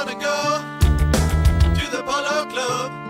wanna go to the Polo Club.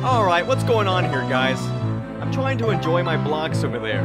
Alright, what's going on here, guys? I'm trying to enjoy my blocks over there.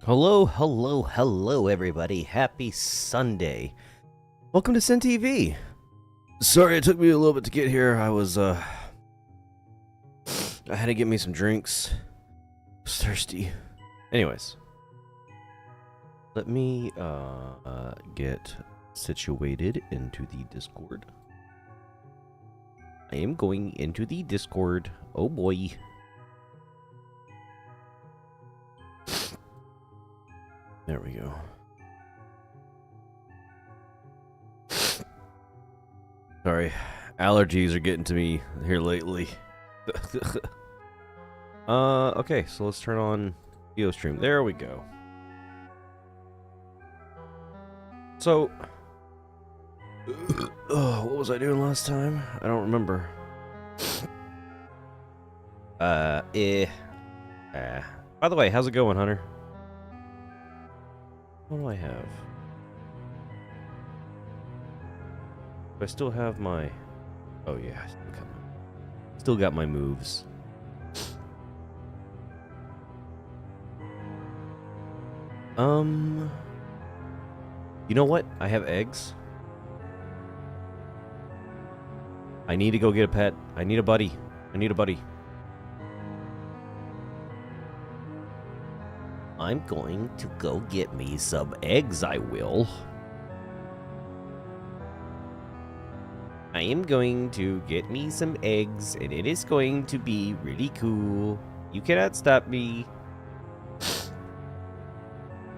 Hello, everybody. Happy Sunday. Welcome to SiinTV. Sorry it took me a little bit to get here. I had to get me some drinks. I was thirsty. Anyways. Let me, get situated into the Discord. I am going into the Discord. Oh boy. There we go. Sorry, allergies are getting to me here lately. Okay, so let's turn on video stream. There we go. So, what was I doing last time? I don't remember. By the way, how's it going, Hunter? What do I have? Do I still have my... Oh yeah, I still got my moves. You know what? I have eggs. I need to go get a pet. I need a buddy. I need a buddy. I'm going to go get me some eggs, I will. I am going to get me some eggs, and it is going to be really cool. You cannot stop me.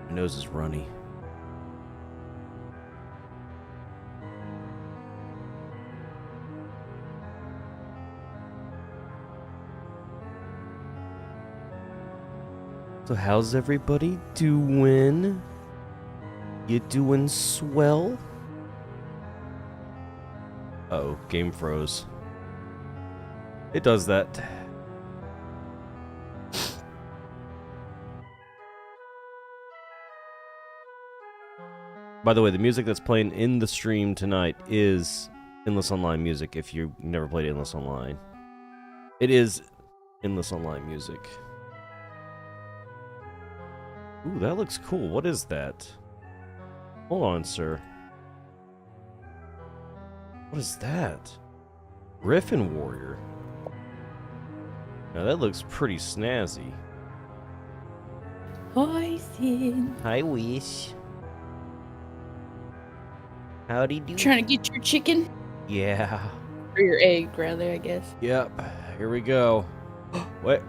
My nose is runny. So how's everybody doing? You doing swell? Uh-oh, game froze. It does that. By the way, the music that's playing in the stream tonight is Endless Online music, if you've never played Endless Online. It is Endless Online music. Ooh, that looks cool. What is that? Hold on, sir. What is that? Griffin Warrior. Now that looks pretty snazzy. Hi, Siin. Hi, Wish. Howdy do. Trying to get your chicken? Yeah. Or your egg, rather, I guess. Yep. Here we go. What?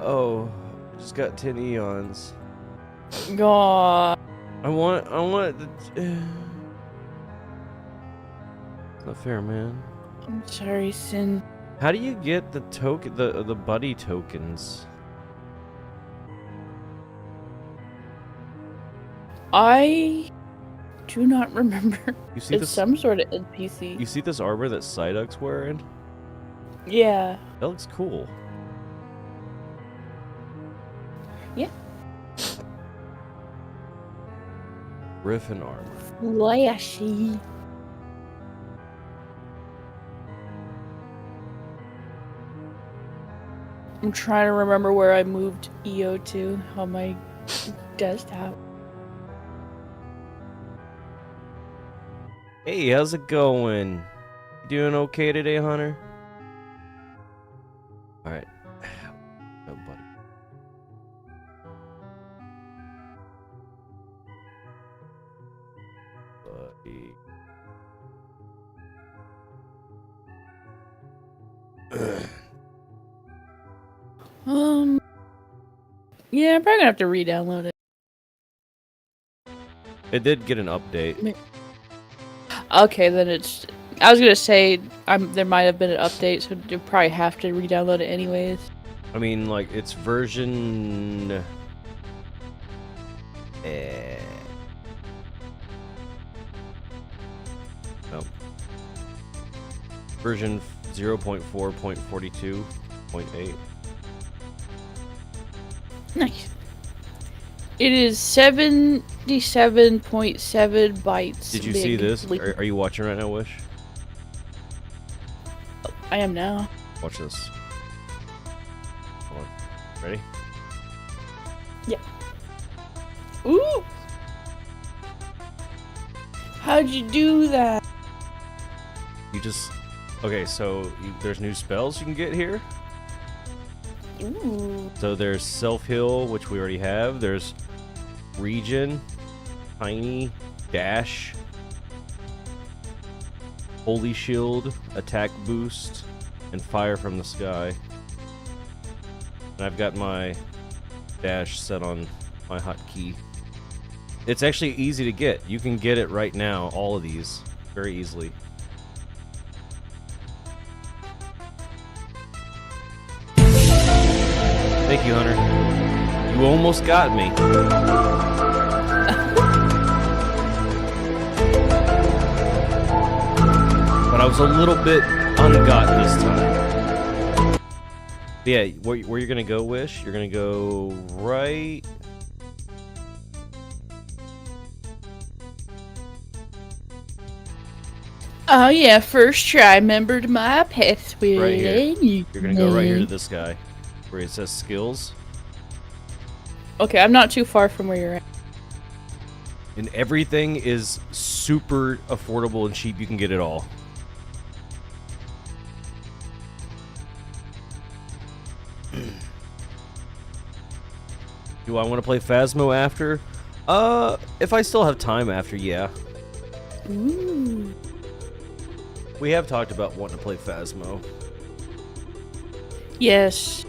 Oh. Just got 10 eons. God. I want the... It's not fair, man. I'm sorry, Siin. How do you get the token, the buddy tokens? I do not remember. You see It's this? some sort of NPC. You see this armor that Psyduck's wearing? Yeah. That looks cool. Yeah. Griffin armor. Flashy. I'm trying to remember where I moved EO to on my desktop. Hey, how's it going? You doing okay today, Hunter? Alright. Oh, buddy. Yeah, I'm probably gonna have to re-download it. It did get an update. Okay, then it's... I was gonna say, there might have been an update, so you probably have to re-download it anyways. I mean, like, it's version... No. Version 0.4.42.8. Nice. It is 77.7 bytes. Did you big. see this? Are you watching right now, Wish? I am now. Watch this. Hold on. Ready? Yeah. Ooh! How'd you do that? You just... Okay, so there's new spells you can get here. Ooh. So there's self-heal, which we already have. There's regen, tiny, dash, holy shield, attack boost, and fire from the sky. And I've got my dash set on my hotkey. It's actually easy to get. You can get it right now, all of these, very easily. Thank you, Hunter. You almost got me. But I was a little bit ungot this time. Yeah, where you're gonna go, Wish? You're gonna go right... Oh yeah, first try. Remembered my password. Right here. You're gonna go right here to this guy, where it says skills. Okay, I'm not too far from where you're at. And everything is super affordable and cheap. You can get it all. Do I want to play Phasmo after? If I still have time after, yeah. Ooh. We have talked about wanting to play Phasmo. Yes.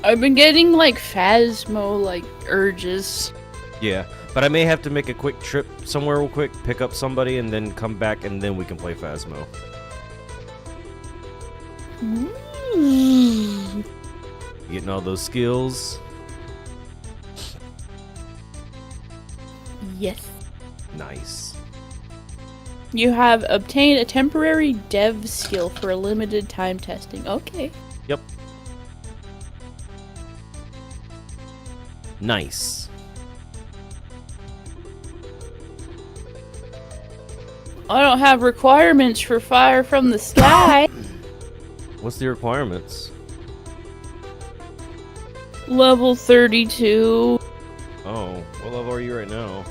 I've been getting like Phasmo like urges. Yeah, but I may have to make a quick trip somewhere real quick, pick up somebody, and then come back, and then we can play Phasmo. Ooh. Getting all those skills. Yes. Nice. You have obtained a temporary dev skill for a limited time testing. Okay. Yep. Nice. I don't have requirements for fire from the sky. What's the requirements? Level 32. Oh, what level are you right now?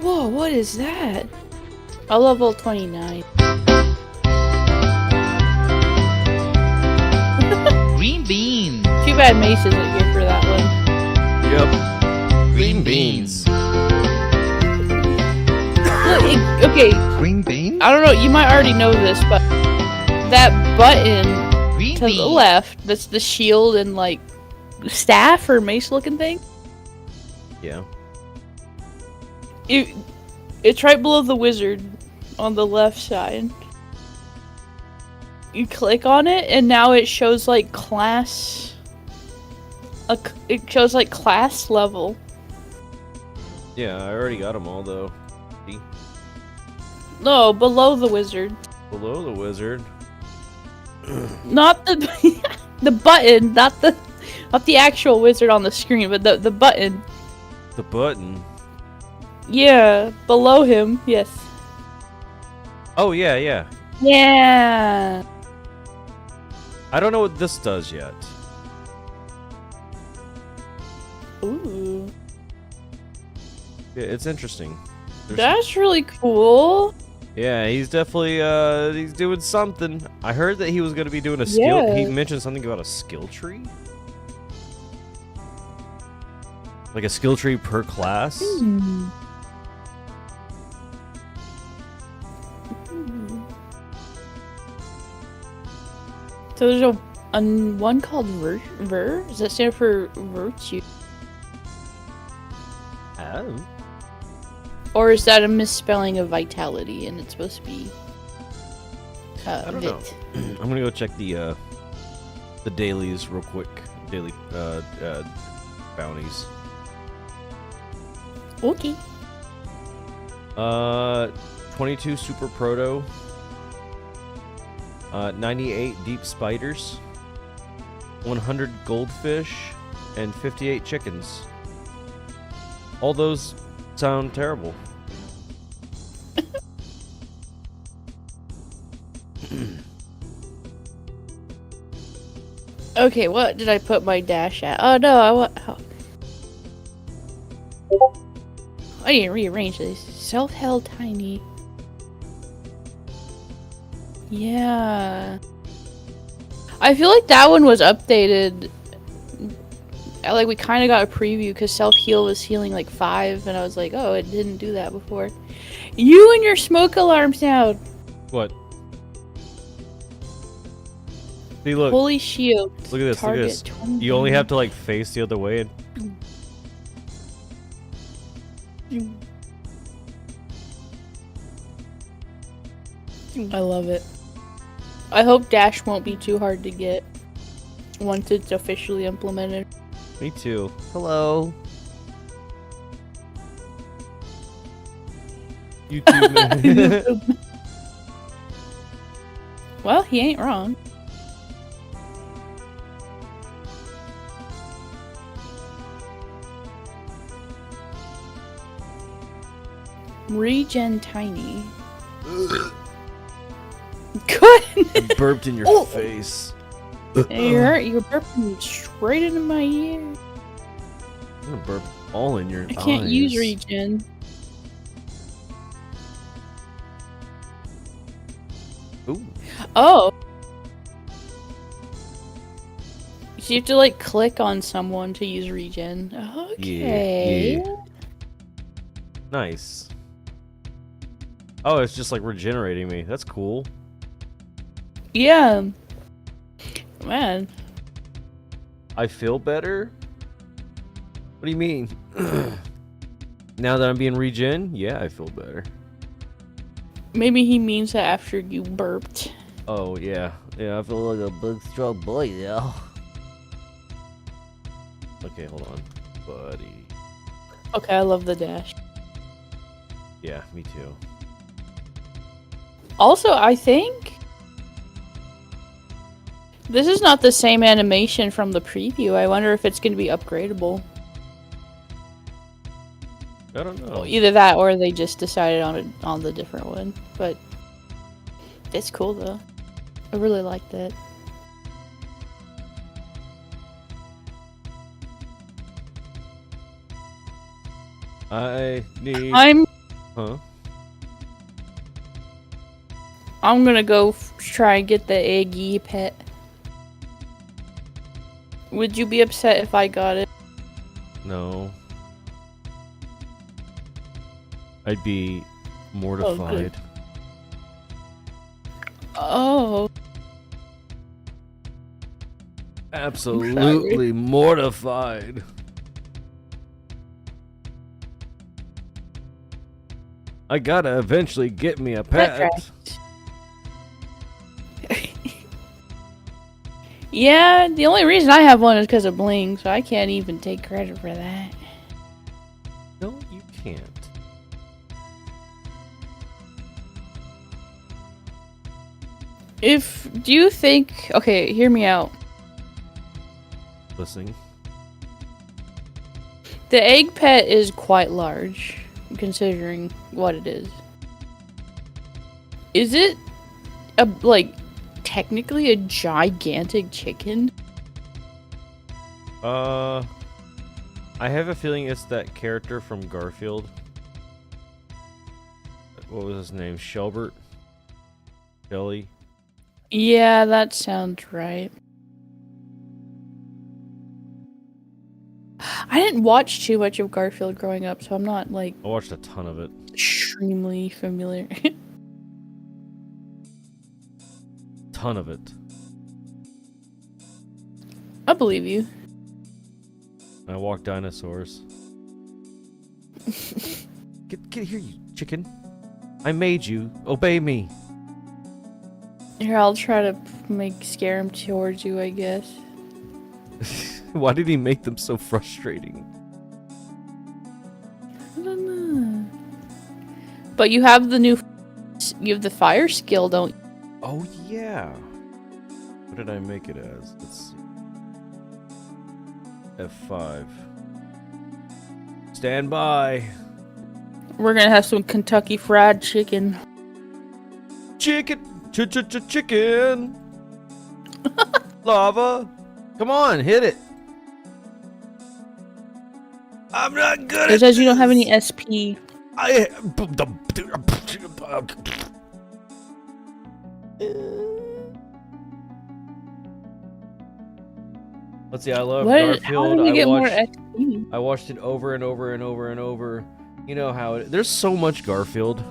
Whoa, what is that? A level 29. Green bean. Too bad Mace isn't here for that one. Yep. Green beans. Look, okay, Green bean. I don't know, you might already know this, but that button Green to the bean. left, that's the shield and like staff or mace looking thing. Yeah. It's right below the wizard on the left side. You click on it and now it shows like class. It shows like class level. Yeah, I already got them all though. See? No, below the wizard. Below the wizard. Not the the button, not the actual wizard on the screen, but the button. The button. Yeah, below him. Yes. Oh yeah, yeah. Yeah. I don't know what this does yet. Ooh. Yeah, it's interesting. There's That's really cool. Yeah, he's definitely he's doing something. I heard that he was going to be doing a skill. Yeah. He mentioned something about a skill tree. Like a skill tree per class. Hmm. So there's a one called Ver. Does that stand for virtue? Oh. Or is that a misspelling of vitality and it's supposed to be I don't know. I'm gonna go check the dailies real quick. Daily bounties. Okay. 22 super proto. 98 deep spiders. 100 goldfish and 58 chickens. All those sound terrible. Okay, what did I put my dash at? Oh no, I need to rearrange this. Self-held tiny. Yeah. I feel like that one was updated. Like, we kind of got a preview because self-heal was healing like 5, and I was like, oh, it didn't do that before. You and your smoke alarm sound! What? See, look. Holy shield. Look at this, look at this. 20. You only have to, like, face the other way and... I love it. I hope dash won't be too hard to get once it's officially implemented. Me too. Hello. YouTube man. Well, he ain't wrong. Regen tiny. Good. I burped in your face. You're burping straight into my ear. I'm gonna burp all in your eyes. I can't use regen. Ooh. Oh. So you have to like click on someone to use regen. Okay. Yeah. Nice. Oh, it's just like regenerating me. That's cool. Yeah. Man. I feel better? What do you mean? Now that I'm being regen? Yeah, I feel better. Maybe he means that after you burped. Oh, yeah. Yeah, I feel like a big, strong boy now. Okay, hold on. Buddy. Okay, I love the dash. Yeah, me too. Also, I think this is not the same animation from the preview. I wonder if it's going to be upgradable. I don't know. Well, either that or they just decided on the different one. But it's cool though. I really like that. I need... Huh? I'm gonna go try and get the eggy pet. Would you be upset if I got it? No. I'd be mortified. Oh. Absolutely mortified. I gotta eventually get me a pet. Yeah, the only reason I have one is because of Bling, so I can't even take credit for that. No, you can't. Do you think... Okay, hear me out. Listening. The egg pet is quite large, considering what it is. Is it technically a gigantic chicken? I have a feeling it's that character from Garfield. What was his name? Shelbert? Shelly? Yeah, that sounds right. I didn't watch too much of Garfield growing up, so I'm not I watched a ton of it. extremely familiar. Ton of it. I believe you. I walk dinosaurs. Get here, you chicken. I made you. Obey me. Here, I'll try to scare him towards you, I guess. Why did he make them so frustrating? I don't know. But you have the fire skill, don't you? Oh yeah. What did I make it as? Let's see. F5. Stand by. We're gonna have some Kentucky Fried Chicken. Chicken. Chicken. Lava. Come on, hit it. I'm not good It says you don't have any SP. Let's see. I love How Garfield. do we get more XP? I watched it over and over and over and over. You know how there's so much Garfield.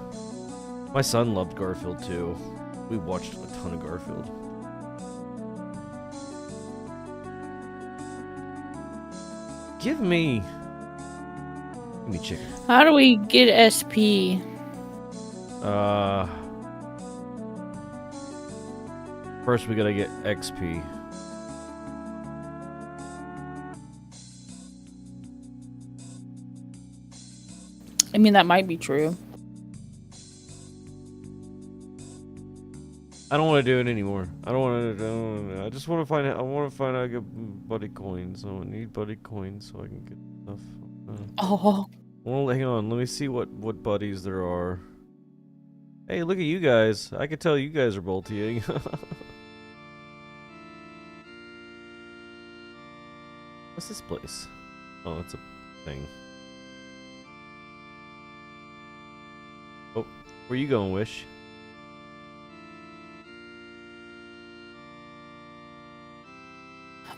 My son loved Garfield too. We watched a ton of Garfield. Give me chicken. How do we get SP? First we gotta get XP. I mean, that might be true. I don't want to do it anymore. I don't want to. I just want to find out. I want to find out. I get buddy coins. I need buddy coins so I can get stuff. Oh. Well, hang on. Let me see what buddies there are. Hey, look at you guys. I can tell you guys are bolting. What's this place? Oh, it's a thing. Oh, where you going, Wish?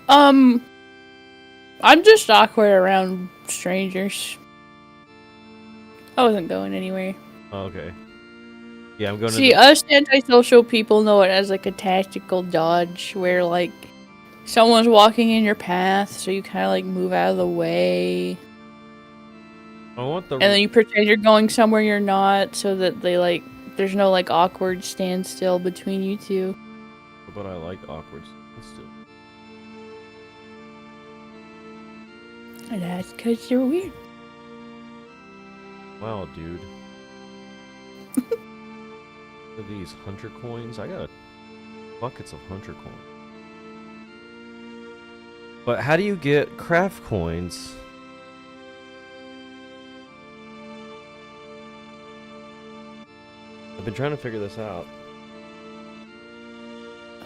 I'm just awkward around strangers. I wasn't going anywhere. Oh, okay. Yeah, I'm going See, us antisocial people know it as like a tactical dodge where like someone's walking in your path, so you kind of like move out of the way. I want the. And then you pretend you're going somewhere you're not, so that they like there's no like awkward standstill between you two. But I like awkward still. And that's because you're weird. Wow, dude. Look at these hunter coins. I got buckets of hunter coins. But how do you get craft coins? I've been trying to figure this out.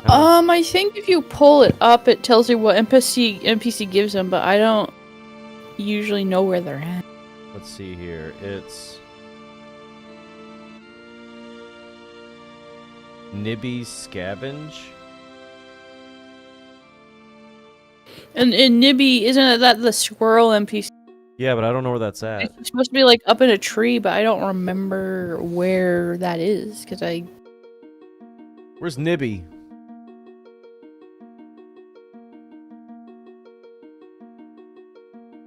I think if you pull it up, it tells you what NPC gives them, but I don't usually know where they're at. Let's see here. It's Nibby's Scavenge. And Nibby, isn't that the squirrel NPC? Yeah, but I don't know where that's at. It's supposed to be like up in a tree, but I don't remember where that is because I. Where's Nibby?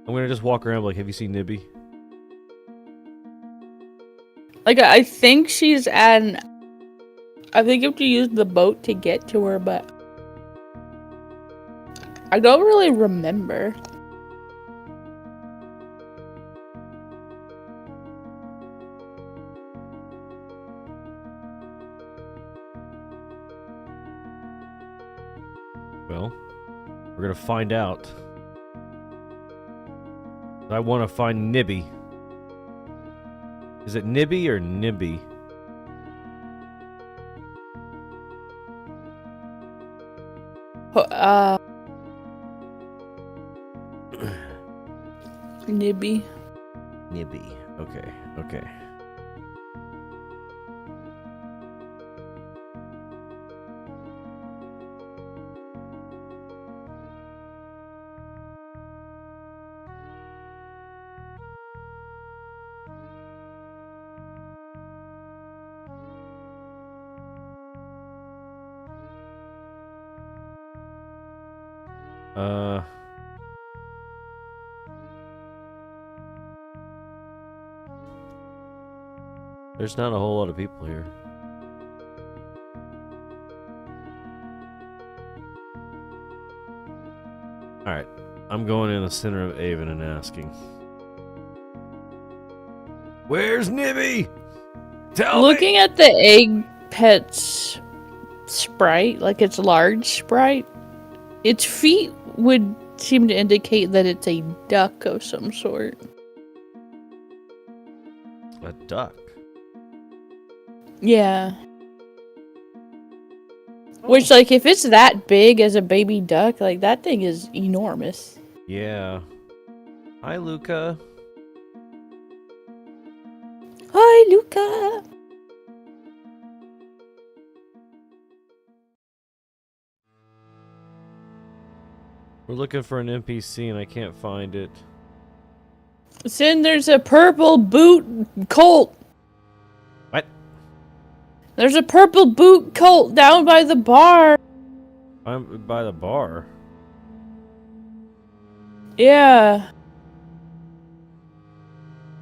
I'm gonna just walk around like, have you seen Nibby? Like, I think she's at I think you have to use the boat to get to her, but I don't really remember. Well, we're gonna find out. I want to find Nibby. Is it Nibby or Nibby? Nibby. Nibby. Okay, okay. There's not a whole lot of people here. Alright, I'm going in the center of Avon and asking. Where's Nibby? Tell Looking me! at the egg pet's sprite, like its large sprite, its feet would seem to indicate that it's a duck of some sort. A duck? Yeah. Which, like, if it's that big as a baby duck, like, that thing is enormous. Yeah. Hi, Luca. Hi, Luca. We're looking for an NPC and I can't find it. Sin, there's a purple boot cult. What? There's a purple boot cult down by the bar. I'm by the bar. Yeah.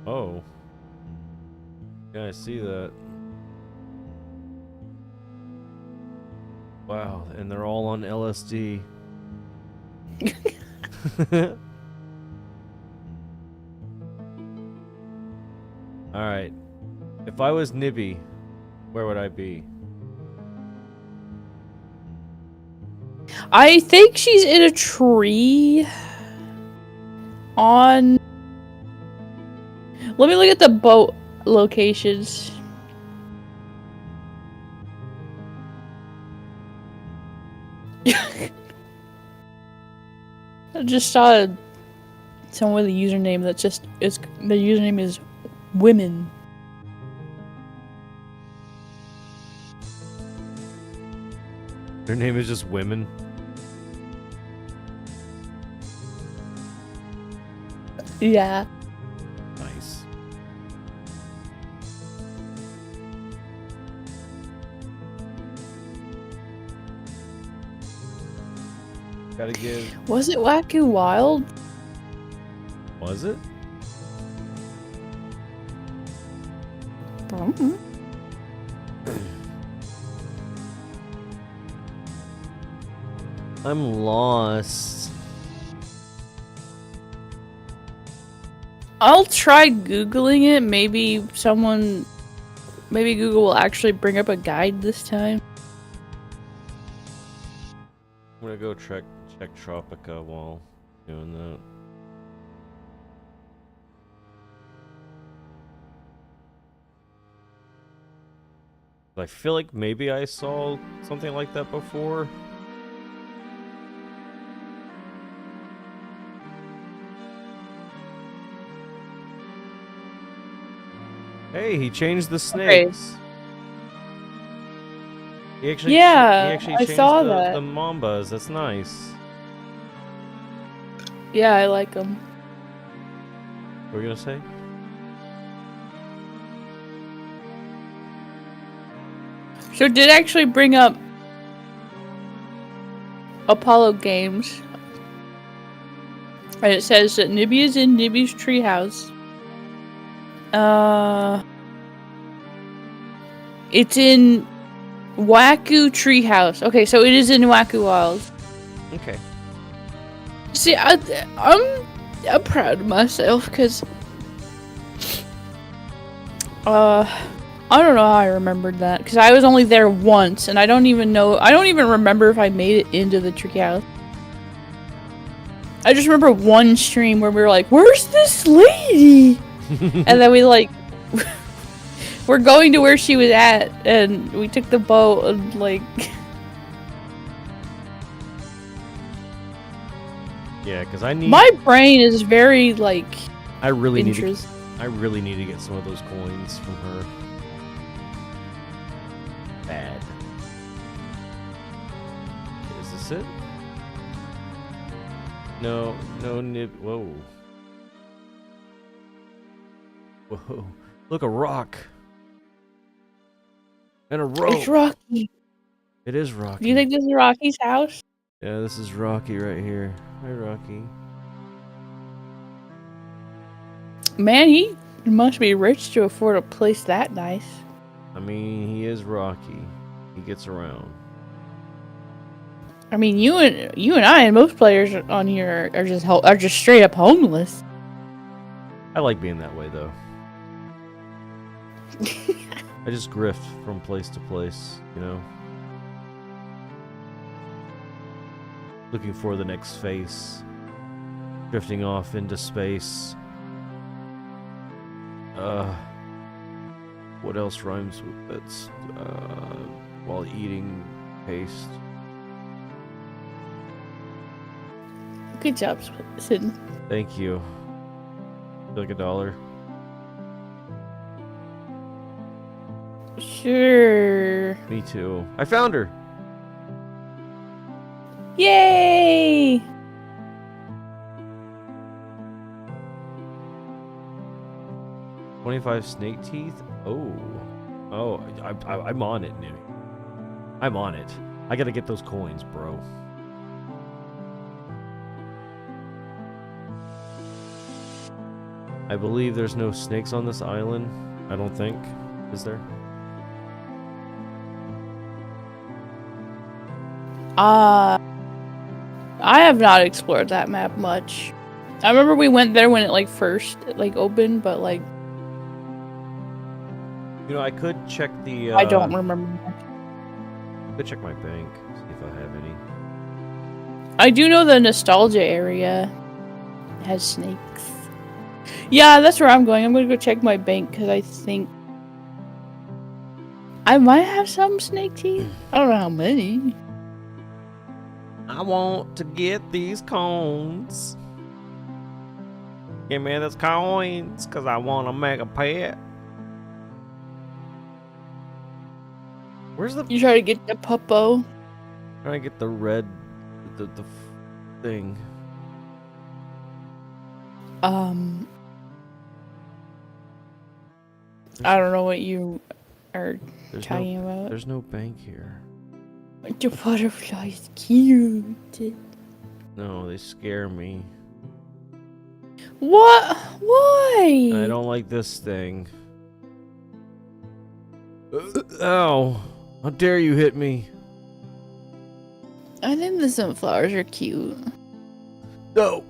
Oh. Yeah, I see that. Wow, and they're all on LSD. Alright. If I was Nibby, where would I be? I think she's in a tree. On. Let me look at the boat locations. I just saw someone with a username that just is. The username is women. Their name is just women. Yeah. Nice. Gotta give. Was it Wacky Wild? Was it? Mm-hmm. I'm lost. I'll try Googling it. Maybe Google will actually bring up a guide this time. I'm gonna go check Tropica while doing that. I feel like maybe I saw something like that before. Hey, he changed the snakes. He actually, Yeah, he actually I changed saw the that. mambas. That's nice. Yeah, I like them. What were you gonna say? So it did actually bring up Apollo Games. And it says that Nibby is in Nibby's treehouse. It's in Waku Treehouse. Okay, so it is in Waku Wild. Okay. See, I'm proud of myself because I don't know how I remembered that because I was only there once and I don't even remember if I made it into the treehouse. I just remember one stream where we were like, "Where's this lady?" And then we like we're going to where she was at and we took the boat and like Yeah, because I need. my brain is very like I really need interest. to get some of those coins from her. Bad. Is this it? No, nib. Whoa. Whoa. Look, a rock. And a rope. It's Rocky. It is Rocky. Do you think this is Rocky's house? Yeah, this is Rocky right here. Hi, Rocky. Man, he must be rich to afford a place that nice. I mean, he is Rocky. He gets around. I mean, you and I and most players on here are just straight up homeless. I like being that way, though. I just grift from place to place, you know? Looking for the next face. Drifting off into space. What else rhymes with that's while eating paste? Good job, Sin. Thank you. Like $1. Sure. Me too. I found her. Yay! $25 snake teeth. Oh, I'm on it, Nibby. I'm on it. I gotta get those coins, bro. I believe there's no snakes on this island. I don't think. Is there? I have not explored that map much. I remember we went there when it like first like opened, but like You know, I could check the. I don't remember much. I could check my bank, see if I have any. I do know the nostalgia area has snakes. Yeah, that's where I'm going. I'm gonna go check my bank because I think I might have some snake teeth. I don't know how many. I want to get these coins. Give me those coins, cause I want to make a pet. Where's the? You try to get the puppo. Trying to get the red, the thing. I don't know what you are There's talking about. There's no bank here. The butterfly is cute. No, they scare me. What? Why? I don't like this thing. Ow! How dare you hit me? I think the sunflowers are cute. No!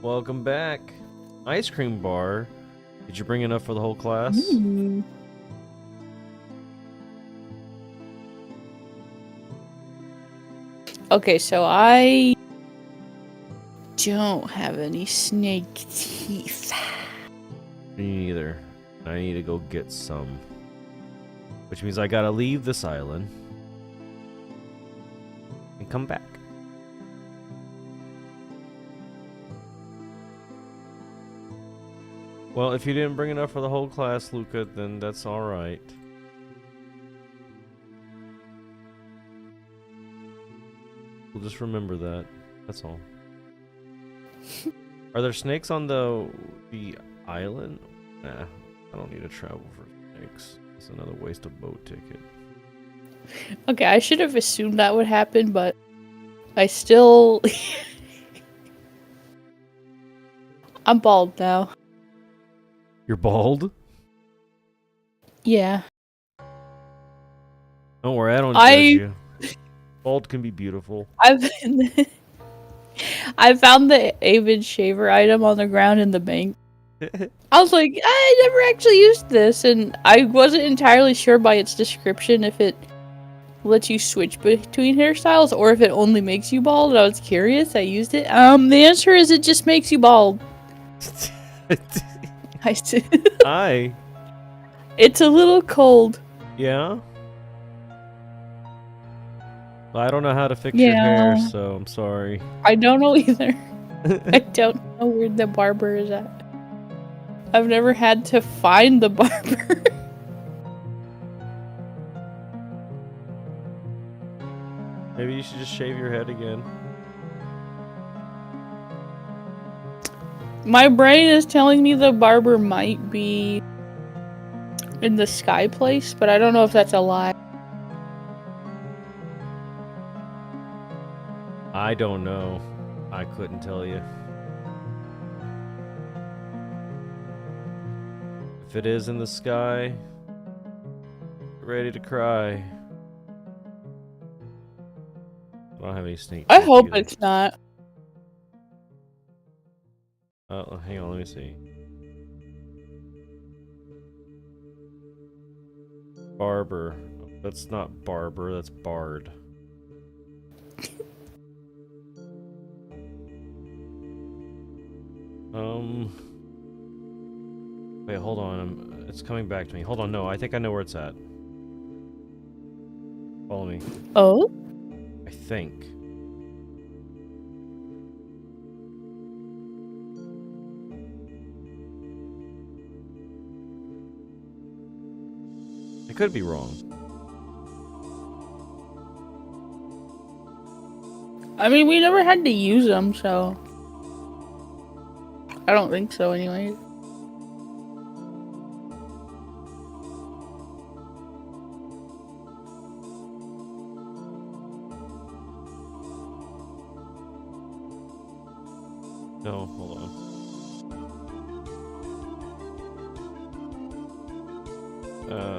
Welcome back. Ice cream bar. Did you bring enough for the whole class? Mm. Okay, so I don't have any snake teeth. Me neither. I need to go get some. Which means I gotta leave this island and come back. Well, if you didn't bring enough for the whole class, Luca, then that's alright. We'll just remember that. That's all. Are there snakes on the island? Nah, I don't need to travel for snakes. It's another waste of boat ticket. Okay, I should have assumed that would happen, but I still... I'm bald now. You're bald? Yeah. Don't worry, I don't judge you. Bald can be beautiful. I found the Avid shaver item on the ground in the bank. I was like, I never actually used this, and I wasn't entirely sure by its description if it lets you switch between hairstyles or if it only makes you bald. I was curious. I used it. The answer is it just makes you bald. I see. Hi. It's a little cold. Yeah? Well, I don't know how to fix your hair, so I'm sorry. I don't know either. I don't know where the barber is at. I've never had to find the barber. Maybe you should just shave your head again. My brain is telling me the barber might be in the sky place, but I don't know if that's a lie. I don't know. I couldn't tell you. If it is in the sky, get ready to cry. I don't have any snake I teeth hope either. it's not. Oh, hang on, let me see. Barber. That's not barber, that's bard. Wait, hold on. It's coming back to me. Hold on, no, I think I know where it's at. Follow me. Oh? think. I could be wrong. I mean, we never had to use them, so I don't think so, anyway. No, hold on.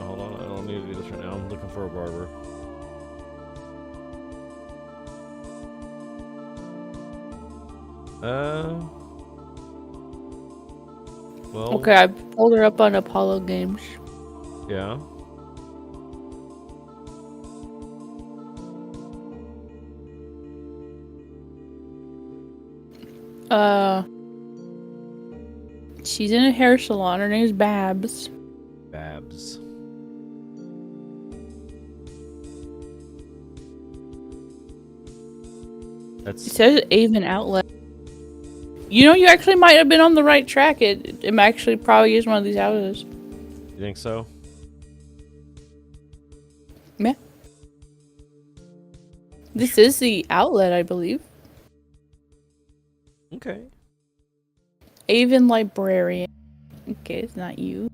Hold on. I don't need to do this right now. I'm looking for a barber. Well. Okay, I pulled her up on Apollo Games. Yeah. She's in a hair salon. Her name's Babs. Babs. It says Avon Outlet. You know, you actually might have been on the right track. It actually probably is one of these houses. You think so? Yeah. This is the outlet, I believe. Okay. Avon Librarian. Okay, it's not you.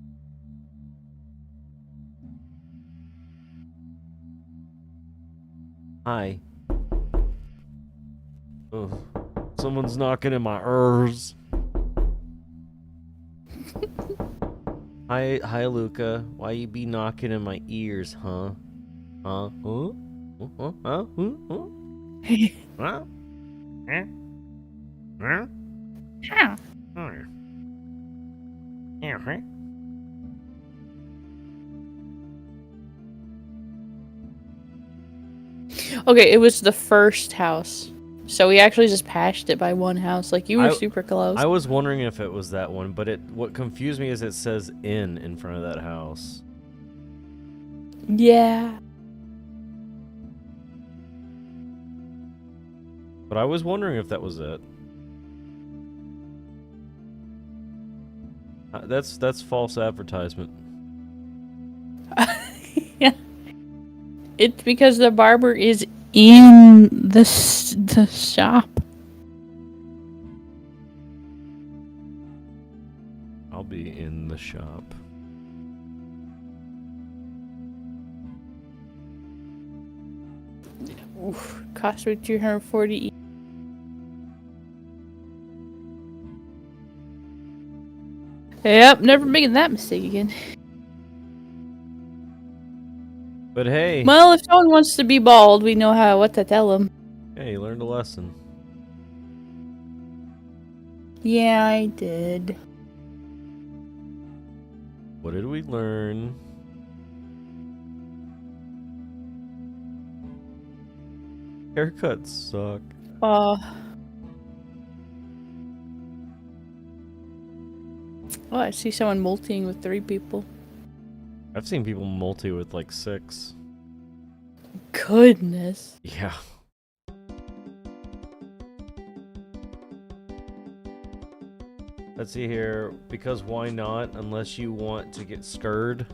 Hi. Ugh. Someone's knocking in my ears. Hi, Luca. Why you be knocking in my ears, huh? Huh? Huh? Huh? Huh? Huh? Huh? Huh? Huh? Huh. Yeah, huh? Okay, it was the first house. So we actually just passed it by one house. Like, you were super close. I was wondering if it was that one, but what confused me is it says in front of that house. Yeah. But I was wondering if that was it. That's false advertisement. Yeah. It's because the barber is in the shop. I'll be in the shop. Oof, cost me 240. Yep, never making that mistake again. But hey. Well, if someone wants to be bald, we know what to tell them. Hey, you learned a lesson. Yeah, I did. What did we learn? Haircuts suck. Oh, I see someone multiing with 3 people. I've seen people multi with like 6. Goodness. Yeah. Let's see here. Because why not? Unless you want to get scared.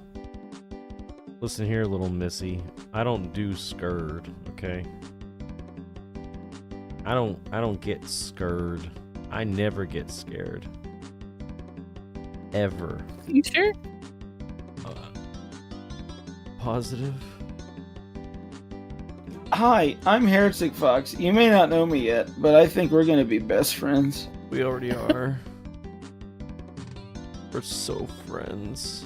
Listen here, little missy. I don't do scared, okay? I don't get scared. I never get scared. Ever. You sure? Positive. Hi, I'm Heretic Fox. You may not know me yet, but I think we're gonna be best friends. We already are. We're so friends.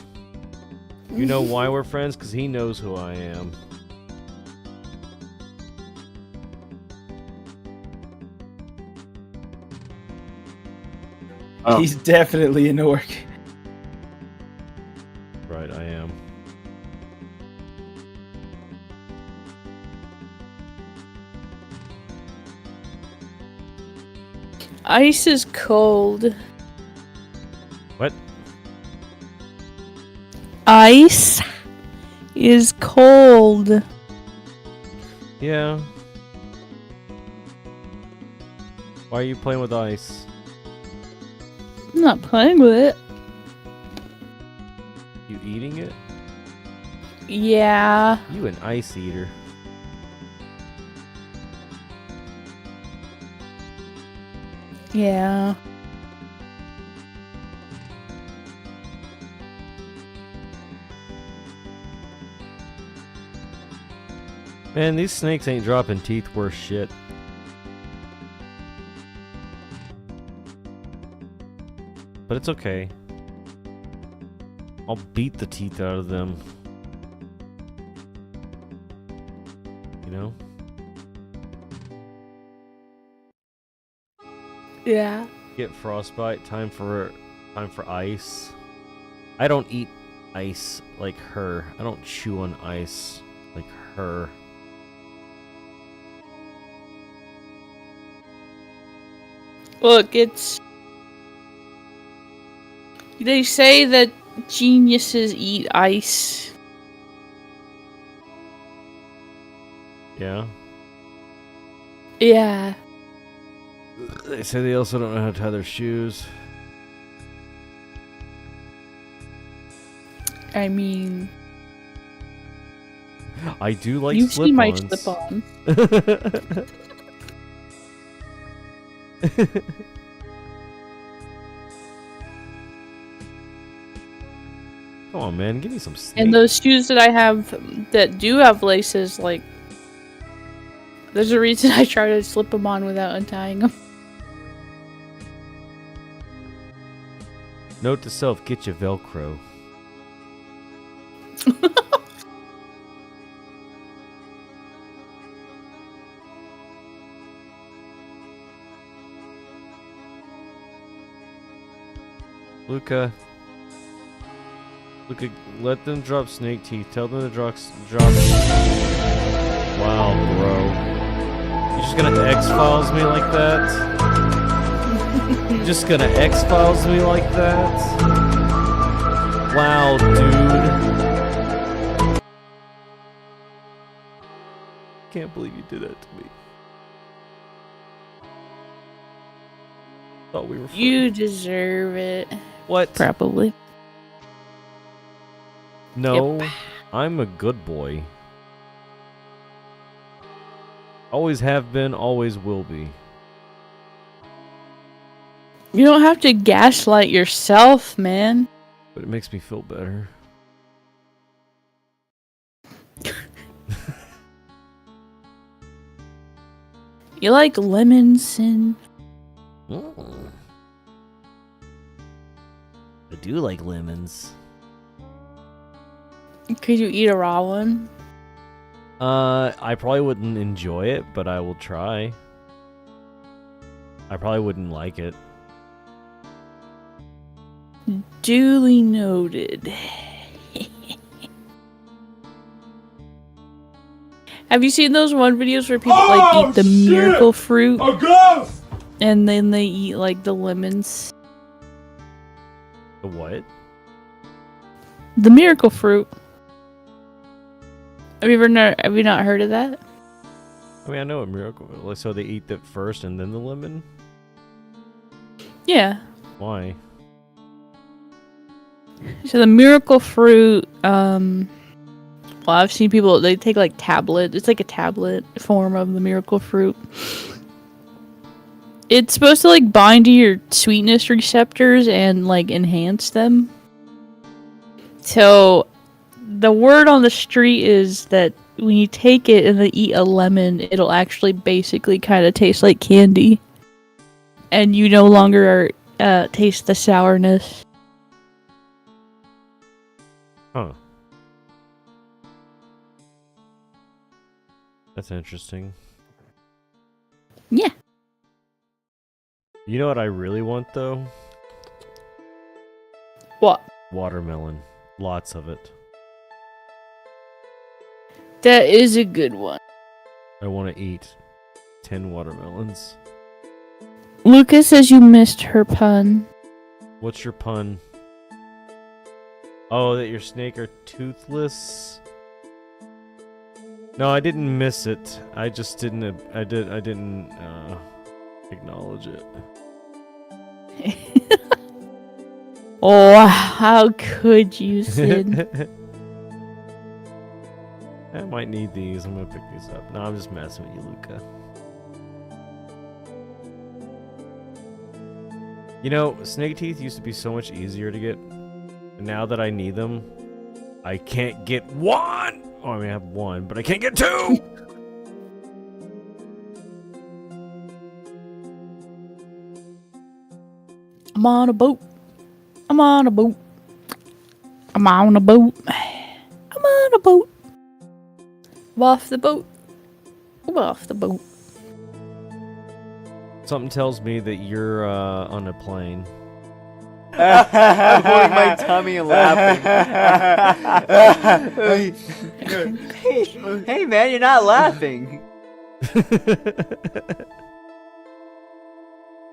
You know why we're friends? Because he knows who I am. Oh. He's definitely an orc. Right, I am. Ice is cold. What? Ice is cold. Yeah. Why are you playing with ice? I'm not playing with it. You eating it? Yeah. You an ice eater. Yeah. Man, these snakes ain't dropping teeth worth shit. But it's okay. I'll beat the teeth out of them. You know? Yeah. Get frostbite, time for ice. I don't eat ice like her. I don't chew on ice like her. Look, it's... They say that geniuses eat ice. Yeah? Yeah. They say they also don't know how to tie their shoes. I mean... I do like You've seen my slip-ons. slip-on. Come on, man, give me some snake. And those shoes that I have that do have laces, like... There's a reason I try to slip them on without untying them. Note to self, get your Velcro. Luca, let them drop snake teeth. Tell them to drop. Wow, bro. You just gonna X-Files me like that? You just gonna X-Files me like that? Wow, dude. Can't believe you did that to me. Thought we were friends. You deserve it. What? Probably. No, Yep. I'm a good boy. Always have been, always will be. You don't have to gaslight yourself, man. But it makes me feel better. You like lemons and... Mm. I do like lemons. Could you eat a raw one? I probably wouldn't enjoy it, but I will try. I probably wouldn't like it. Duly noted. Have you seen those one videos where people like eat the miracle fruit? A ghost! And then they eat like the lemons? The what? The miracle fruit. Have you not heard of that? I mean, I know a miracle. Like, so they eat that first and then the lemon? Yeah. Why? So the miracle fruit, well, I've seen people, they take like tablet. It's like a tablet form of the miracle fruit. It's supposed to like bind to your sweetness receptors and like enhance them. So the word on the street is that when you take it and then eat a lemon, it'll actually basically kind of taste like candy. And you no longer taste the sourness. Huh. That's interesting. Yeah. You know what I really want, though? What? Watermelon. Lots of it. That is a good one. I want to eat 10 watermelons. Lucas says you missed her pun. What's your pun? Oh, that your snake are toothless? No, I didn't miss it. I just didn't... Acknowledge it. Oh, how could you, Sin? I might need these. I'm gonna pick these up. No, I'm just messing with you, Luca. You know, snake teeth used to be so much easier to get. And now that I need them, I can't get one! Oh, I mean, I have one, but I can't get two! I'm on a boat. I'm on a boat. I'm on a boat. I'm on a boat. I'm off the boat. I'm off the boat. Something tells me that you're on a plane. I'm holding my tummy and laughing. Hey man, you're not laughing. Of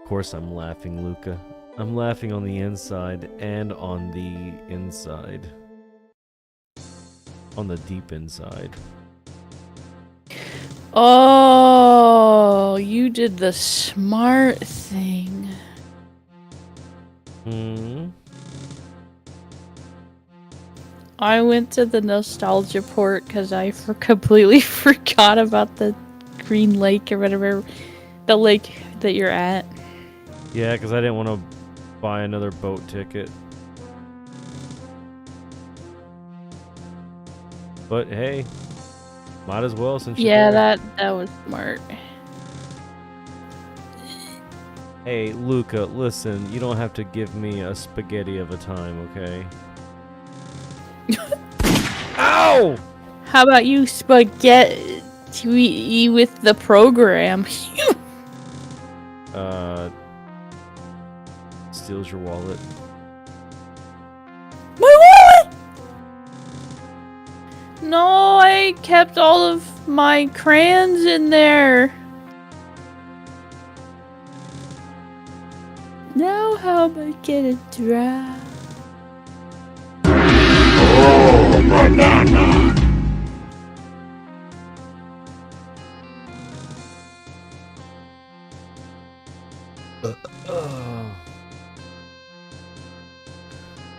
course I'm laughing, Luca. I'm laughing on the inside and on the inside. On the deep inside. Oh, you did the smart thing. Hmm. I went to the nostalgia port because I completely forgot about the Green Lake or whatever, the lake that you're at. Yeah, because I didn't want to buy another boat ticket. But hey, might as well since you're Yeah, there. that was smart. Hey, Luca, listen, you don't have to give me a spaghetti of a time, okay? Ow! How about you spaghetti with the program? Steals your wallet. My wallet! No, I kept all of my crayons in there. Now how am I gonna draw?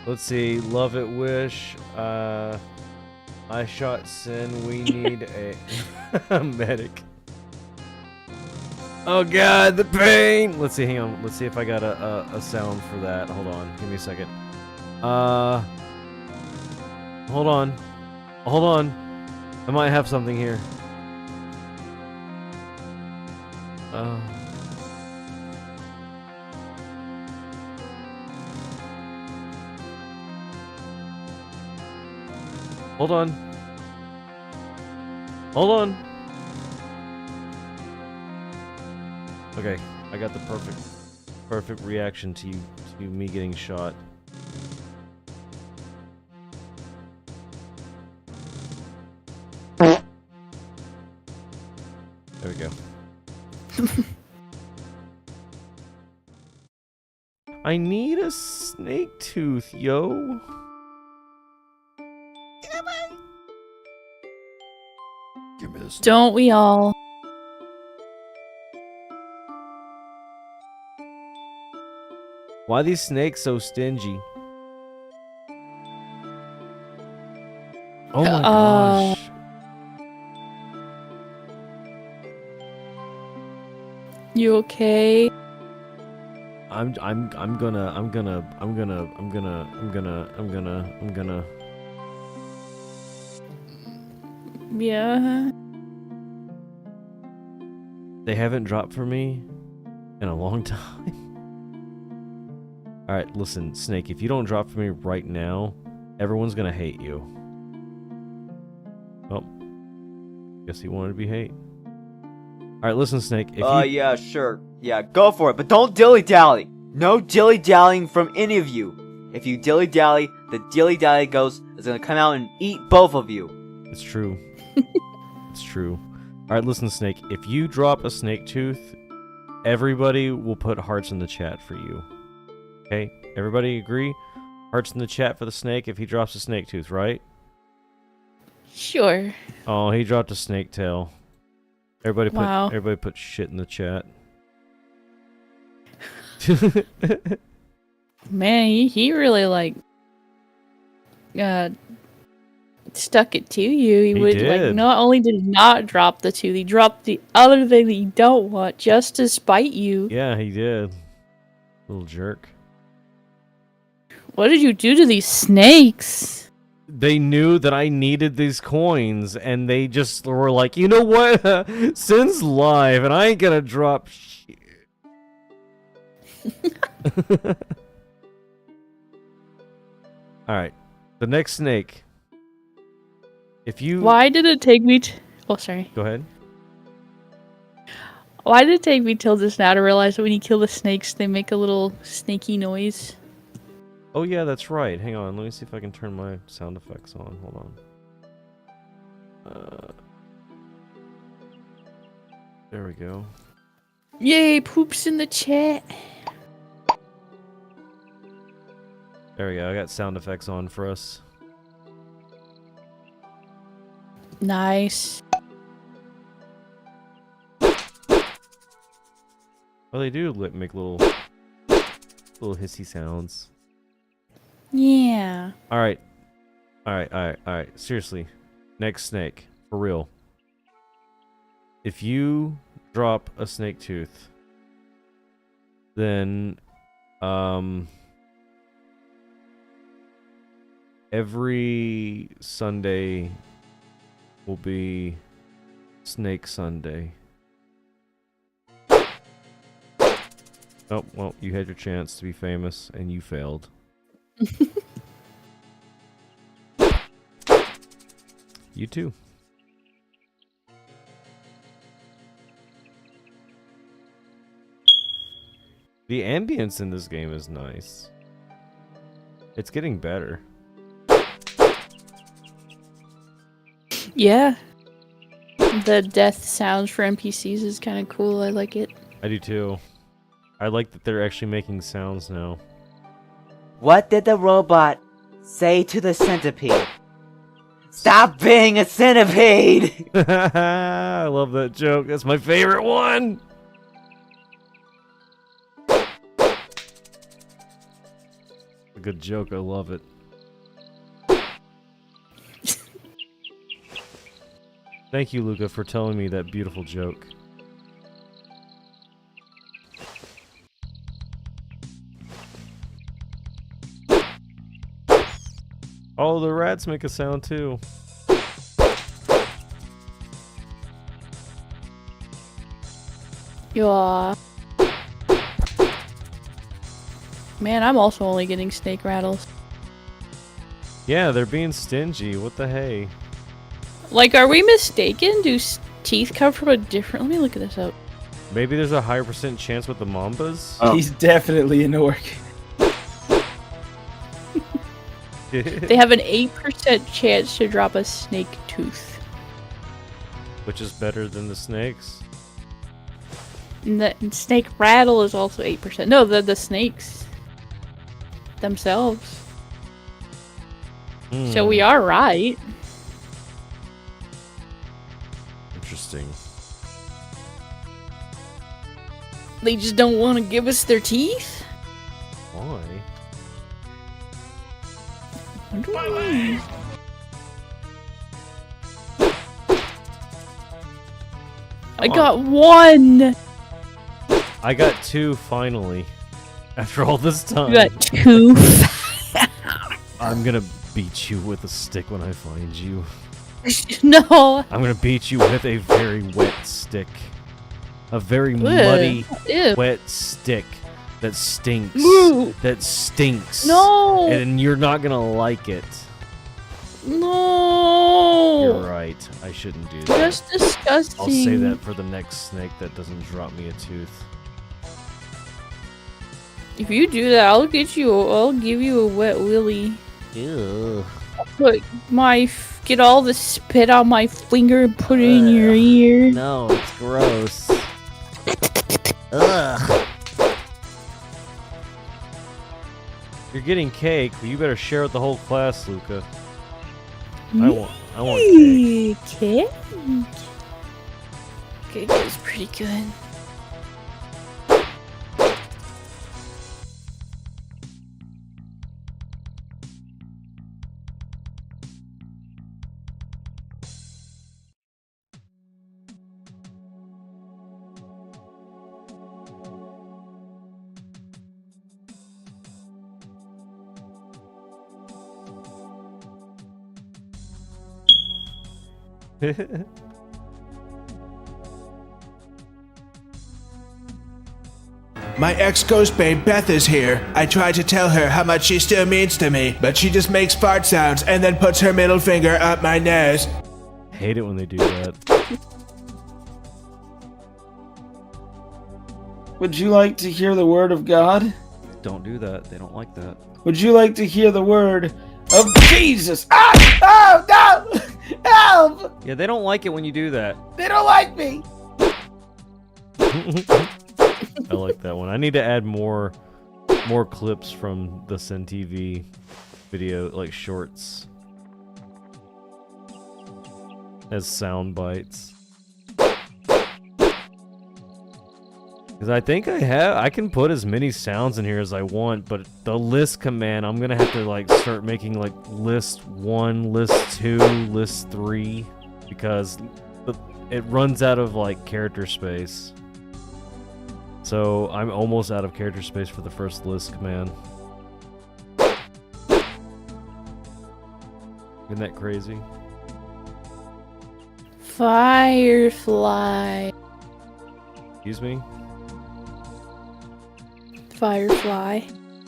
Let's see, Love It Wish, I shot Sin, we need a medic. Oh god, the pain! Let's see, hang on, let's see if I got a sound for that. Hold on, give me a second. Hold on. Hold on. I might have something here. Hold on. Hold on. Okay, I got the perfect reaction to me getting shot. There we go. I need a snake tooth, yo. Give me this. Don't we all? Why are these snakes so stingy? Oh my gosh. You okay? I'm gonna. Yeah. They haven't dropped for me in a long time. Alright, listen, Snake, if you don't drop for me right now, everyone's gonna hate you. Oh. Guess he wanted to be hate. Alright, listen, Snake, if you... Yeah, sure. Yeah, go for it, but don't dilly-dally. No dilly-dallying from any of you. If you dilly-dally, the dilly-dally ghost is gonna come out and eat both of you. It's true. It's true. Alright, listen, Snake, if you drop a snake tooth, everybody will put hearts in the chat for you. Okay? Everybody agree? Hearts in the chat for the snake if he drops a snake tooth, right? Sure. Oh, he dropped a snake tail. Everybody Wow. put shit in the chat. Man, he really like stuck it to you. He would did. like not only did he not drop the tooth, he dropped the other thing that you don't want just to spite you. Yeah, he did. Little jerk. What did you do to these snakes? They knew that I needed these coins, and they just were like, you know what? Sin's live, and I ain't gonna drop shit. Alright. The next snake. If you... Why did it take me oh, sorry. Go ahead. Why did it take me till just now to realize that when you kill the snakes, they make a little snaky noise? Oh yeah, that's right. Hang on, let me see if I can turn my sound effects on. Hold on. There we go. Yay, poops in the chat. There we go. I got sound effects on for us. Nice. Oh, they do make little hissy sounds. Yeah. Alright. Alright. Seriously. Next snake. For real. If you drop a snake tooth, then, every Sunday will be Snake Sunday. Oh, well, you had your chance to be famous, and you failed. You too. The ambience in this game is nice. It's getting better. Yeah. The death sounds for NPCs is kind of cool. I like it. I do too. I like that they're actually making sounds now. What did the robot say to the centipede? Stop being a centipede! I love that joke. That's my favorite one. A good joke. I love it. Thank you, Luca, for telling me that beautiful joke. Oh, the rats make a sound too. Yeah. Man, I'm also only getting snake rattles. Yeah, they're being stingy. What the hey? Like, are we mistaken? Do teeth come from a different... Let me look at this up. Maybe there's a higher % chance with the Mambas? Oh. He's definitely an orc. They have an 8% chance to drop a snake tooth. Which is better than the snakes? And the snake rattle is also 8%. No, the snakes themselves. So we are right. Interesting. They just don't want to give us their teeth? Why? Wonder why. I got one! I got 2 finally. After all this time. You got 2. I'm gonna beat you with a stick when I find you. No. I'm gonna beat you with a very wet stick. A very muddy, Ew. wet stick that stinks. Ooh. That stinks. No. And you're not gonna like it. No. You're right. I shouldn't do that. That's disgusting. I'll say that for the next snake that doesn't drop me a tooth. If you do that, I'll give you a wet willy. Ew. Get all the spit on my finger and put it in your ear. No, it's gross. Ugh. You're getting cake, but you better share with the whole class, Luca. I want cake. Cake? Cake is pretty good. My ex-ghost babe Beth is here. I tried to tell her how much she still means to me, but she just makes fart sounds and then puts her middle finger up my nose. Hate it when they do that. Would you like to hear the word of God? Don't do that. They don't like that. Would you like to hear the word of Jesus? Ah! Oh, no! Help! Yeah, they don't like it when you do that. They don't like me! I like that one. I need to add more clips from the SiinTV video, like shorts, as sound bites. Because I think I can put as many sounds in here as I want, but the list command, I'm gonna have to like start making like list 1, list 2, list 3, because it runs out of like character space. So I'm almost out of character space for the first list command. Isn't that crazy? Firefly. Excuse me? Firefly.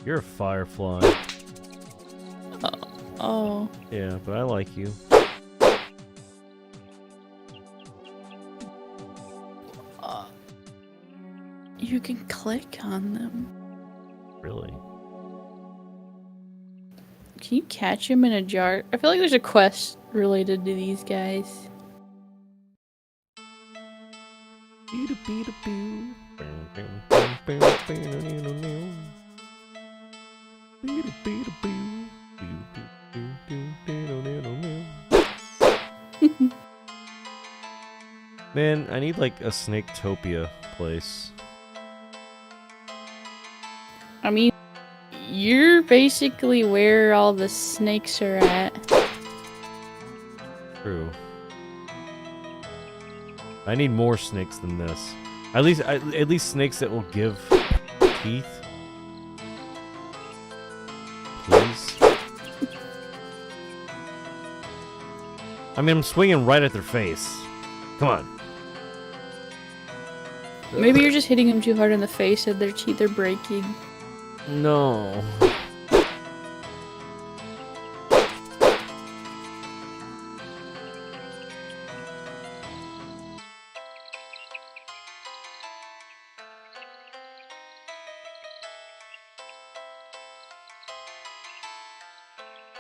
You're a firefly. Oh. Yeah, but I like you. You can click on them. Really? Can you catch them in a jar? I feel like there's a quest related to these guys. Man, I need like a Snaketopia place. I mean, you're basically where all the snakes are at. True. I need more snakes than this. At least snakes that will give teeth. Please. I mean, I'm swinging right at their face. Come on. Maybe you're just hitting them too hard in the face and their teeth are breaking. No.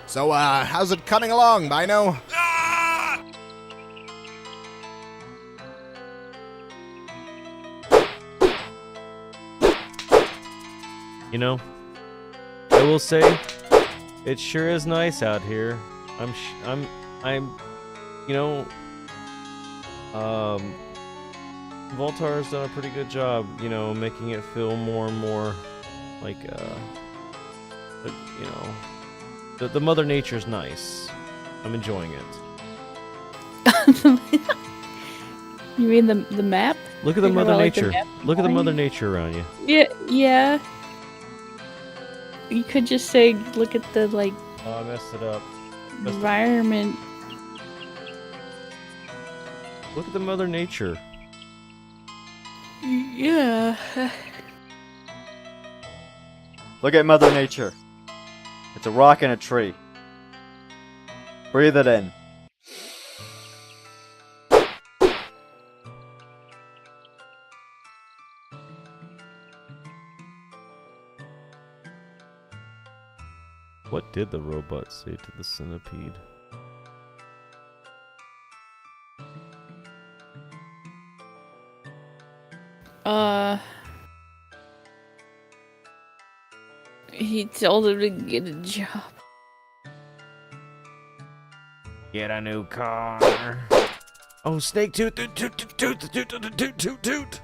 So, how's it coming along, Bino? You know, I will say, it sure is nice out here. You know, Vult-r has done a pretty good job, you know, making it feel more and more like, you know, the Mother Nature's nice. I'm enjoying it. You mean the map? Look at the Think Mother about, like, the Nature. map Look at the behind Mother you? Nature around you. Yeah. You could just say, look at the, like, Oh, I messed it up. environment. Look at the Mother Nature. Yeah. Look at Mother Nature. It's a rock and a tree. Breathe it in. What did the robot say to the centipede? He told him to get a job. Get a new car. Oh, snake toot toot toot toot toot toot toot toot toot toot.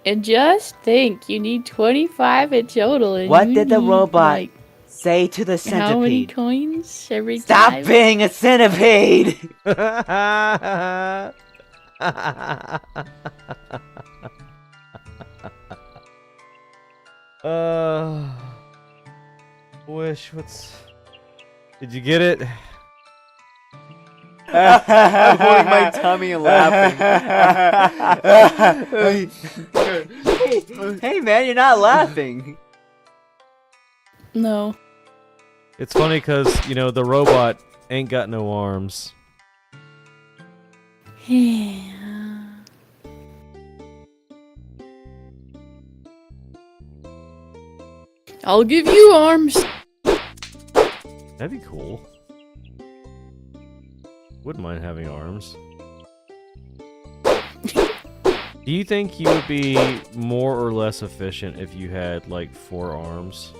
And just think, you need 25 in total. And What you did the need, robot like, say to the how many centipede? coins every Stop time? being a centipede! Wish, what's... Did you get it? I'm holding my tummy and laughing. Hey man, you're not laughing. No. It's funny because, you know, the robot ain't got no arms. I'll give you arms. That'd be cool. Wouldn't mind having arms. Do you think you would be more or less efficient if you had, like, 4 arms?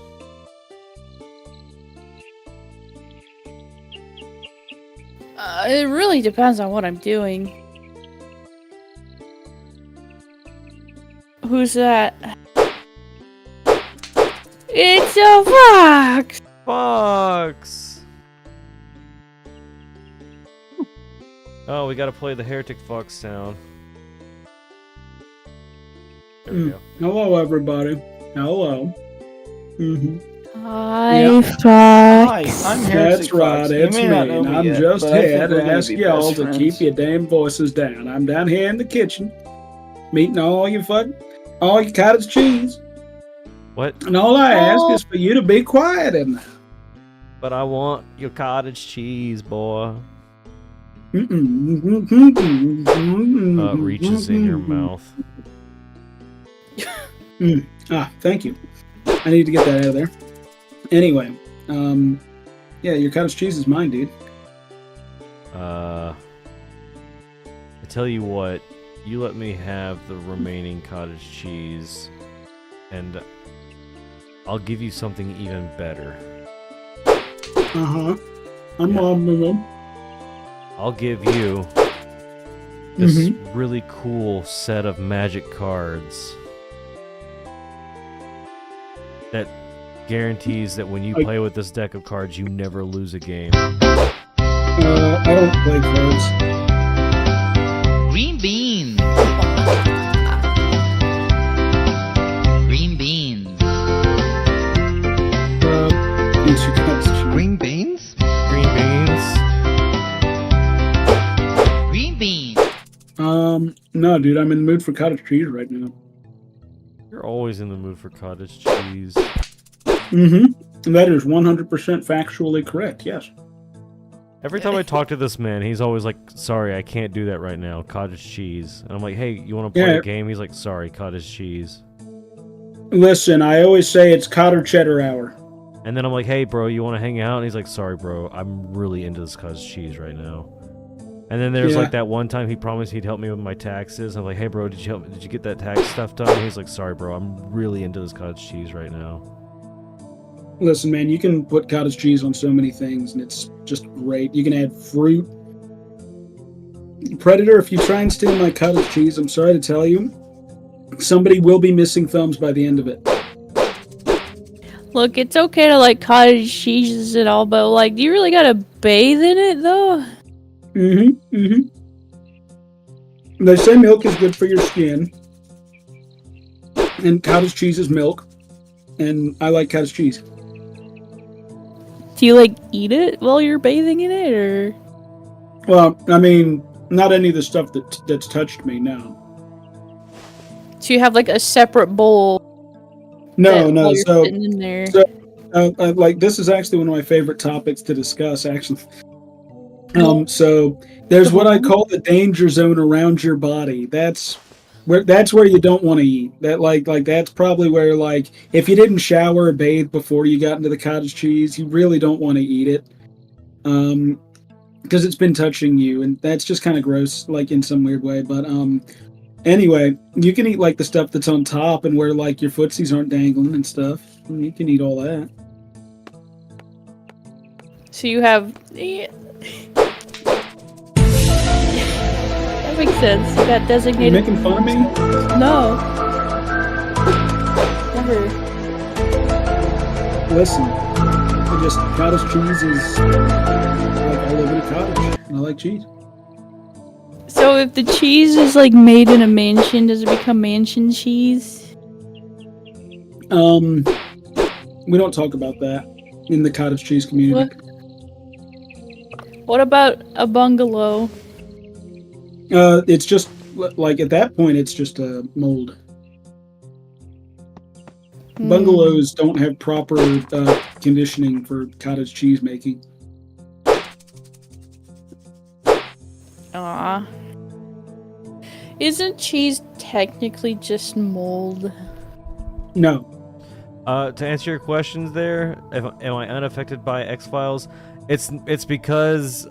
It really depends on what I'm doing. Who's that? It's a fox! Fox! Oh, we gotta play the Heretic Fox sound. There we go. Hello, everybody. Hello. Hi, Yep. fox. Hi, I'm Heretic That's right, Fox. You it's may me, not know and me I'm yet, just but I think here we're to gonna ask be y'all best to friends. keep your damn voices down. I'm down here in the kitchen, meeting all your cottage cheese, What? and all I ask is for you to be quiet in there. But I want your cottage cheese, boy. Reaches in your mouth. Thank you. I need to get that out of there. Anyway, yeah, your cottage cheese is mine, dude. I tell you what, you let me have the remaining cottage cheese, and I'll give you something even better. I'm on them. I'll give you this really cool set of magic cards that guarantees that when you play with this deck of cards, you never lose a game. I don't play cards. Green beans. Green beans. It's your cottage cheese. Green beans? Green beans. Green beans. No, dude, I'm in the mood for cottage cheese right now. You're always in the mood for cottage cheese. That is 100% factually correct, yes. Every time I talk to this man, he's always like, sorry, I can't do that right now. Cottage cheese. And I'm like, hey, you want to play a game? He's like, sorry, cottage cheese. Listen, I always say it's cotter cheddar hour. And then I'm like, hey, bro, you want to hang out? And he's like, sorry, bro, I'm really into this cottage cheese right now. And then there's like that one time he promised he'd help me with my taxes. I'm like, hey, bro, did you get that tax stuff done? And he's like, sorry, bro, I'm really into this cottage cheese right now. Listen, man, you can put cottage cheese on so many things, and it's just great. You can add fruit. Predator, if you try and steal my cottage cheese, I'm sorry to tell you, somebody will be missing thumbs by the end of it. Look, it's okay to like cottage cheeses and all, but like, do you really gotta bathe in it though? They say milk is good for your skin, and cottage cheese is milk, and I like cottage cheese. Do you like eat it while you're bathing in it, or? Well, I mean, not any of the stuff that's touched me, no. So you have like a separate bowl? No. While you're So, sitting in there. like, this is actually one of my favorite topics to discuss, actually. So there's what I call the danger zone around your body. That's where you don't want to eat. That's probably where, like, if you didn't shower or bathe before you got into the cottage cheese, you really don't want to eat it. Because it's been touching you, and that's just kind of gross, like, in some weird way. But anyway, you can eat like the stuff that's on top and where like your footsies aren't dangling and stuff. You can eat all that. So you have. That makes sense. You got You designated. making fun of me? No. Never. Listen, just cottage cheese is like I live in a cottage and I like cheese. So if the cheese is like made in a mansion, does it become mansion cheese? We don't talk about that. in the cottage cheese community. What about a bungalow? It's just like at that point, it's just a mold. Bungalows don't have proper conditioning for cottage cheese making. Ah. Isn't cheese technically just mold? No. To answer your questions there, am I unaffected by X-Files? It's because,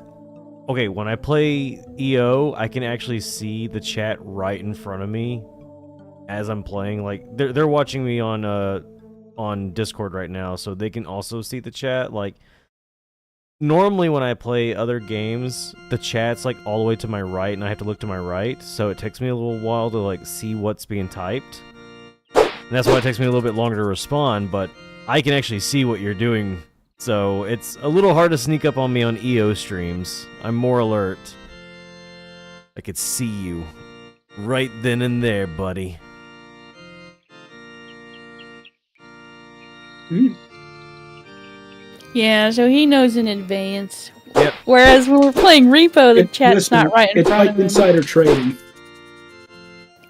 okay, when I play EO, I can actually see the chat right in front of me as I'm playing. Like they're watching me on Discord right now, so they can also see the chat. Like normally when I play other games, the chat's like all the way to my right, and I have to look to my right, so it takes me a little while to like see what's being typed. And that's why it takes me a little bit longer to respond, but I can actually see what you're doing, so it's a little hard to sneak up on me on EO streams. I'm more alert. I could see you right then and there, buddy. Yeah, so he knows in advance. Yep. Whereas when we're playing Repo, the chat's not right in it's front like of him. insider trading.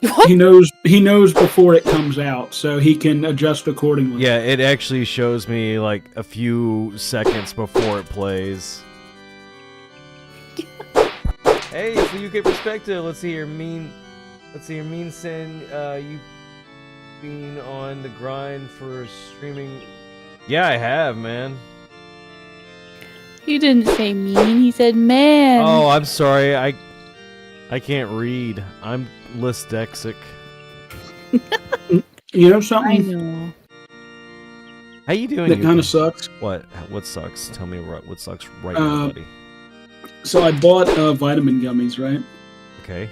What? He knows before it comes out, so he can adjust accordingly. Yeah, it actually shows me like a few seconds before it plays. Hey, it's the UK perspective. Let's see your mean Sin. You been on the grind for streaming? Yeah, I have, man. You didn't say mean, he said man. Oh, I'm sorry. I can't read. I'm dyslexic. You know I something know. How you doing? that kind of sucks? What sucks? Tell me what sucks right now, buddy. So I bought vitamin gummies, right? Okay.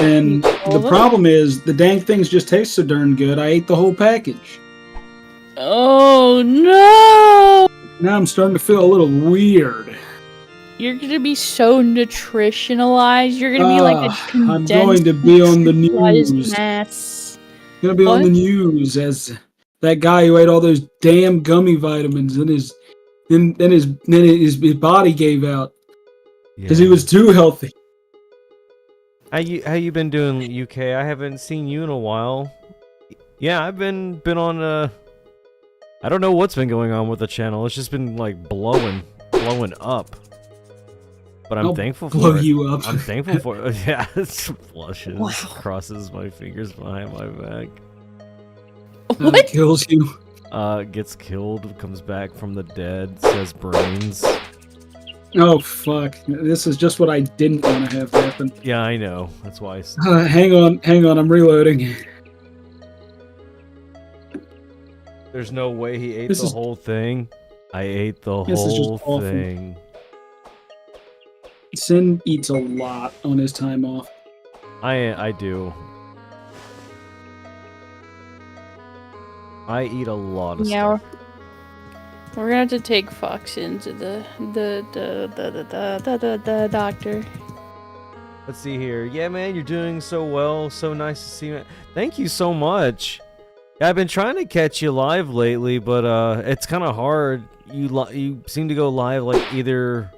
And the problem is the dang things just taste so darn good. I ate the whole package. Oh no! Now I'm starting to feel a little weird. You're gonna be so nutritionalized. You're gonna be like a condensed. I'm going to be on the nutritionalized news. Mass. Gonna be on What? the news as that guy who ate all those damn gummy vitamins and his body gave out because he was too healthy. How you been doing, UK? I haven't seen you in a while. Yeah, I've been on I don't know what's been going on with the channel. It's just been like blowing up. But I'm thankful for blow it. you up. I'm thankful for it. Yeah, it flushes, Wow. crosses my fingers behind my back. What? Kills you. Gets killed, comes back from the dead, says brains. Oh fuck! This is just what I didn't want to have happen. Yeah, I know. That's why. Hang on. I'm reloading. There's no way he ate This the is- whole thing. I ate the This is just whole awful. thing. Sin eats a lot on his time off. I do. I eat a lot of Yeah, stuff. we're gonna have to take Fox into the doctor. Let's see here. Yeah, man, you're doing so well. So nice to see you. Thank you so much. Yeah, I've been trying to catch you live lately, but it's kind of hard. You seem to go live like either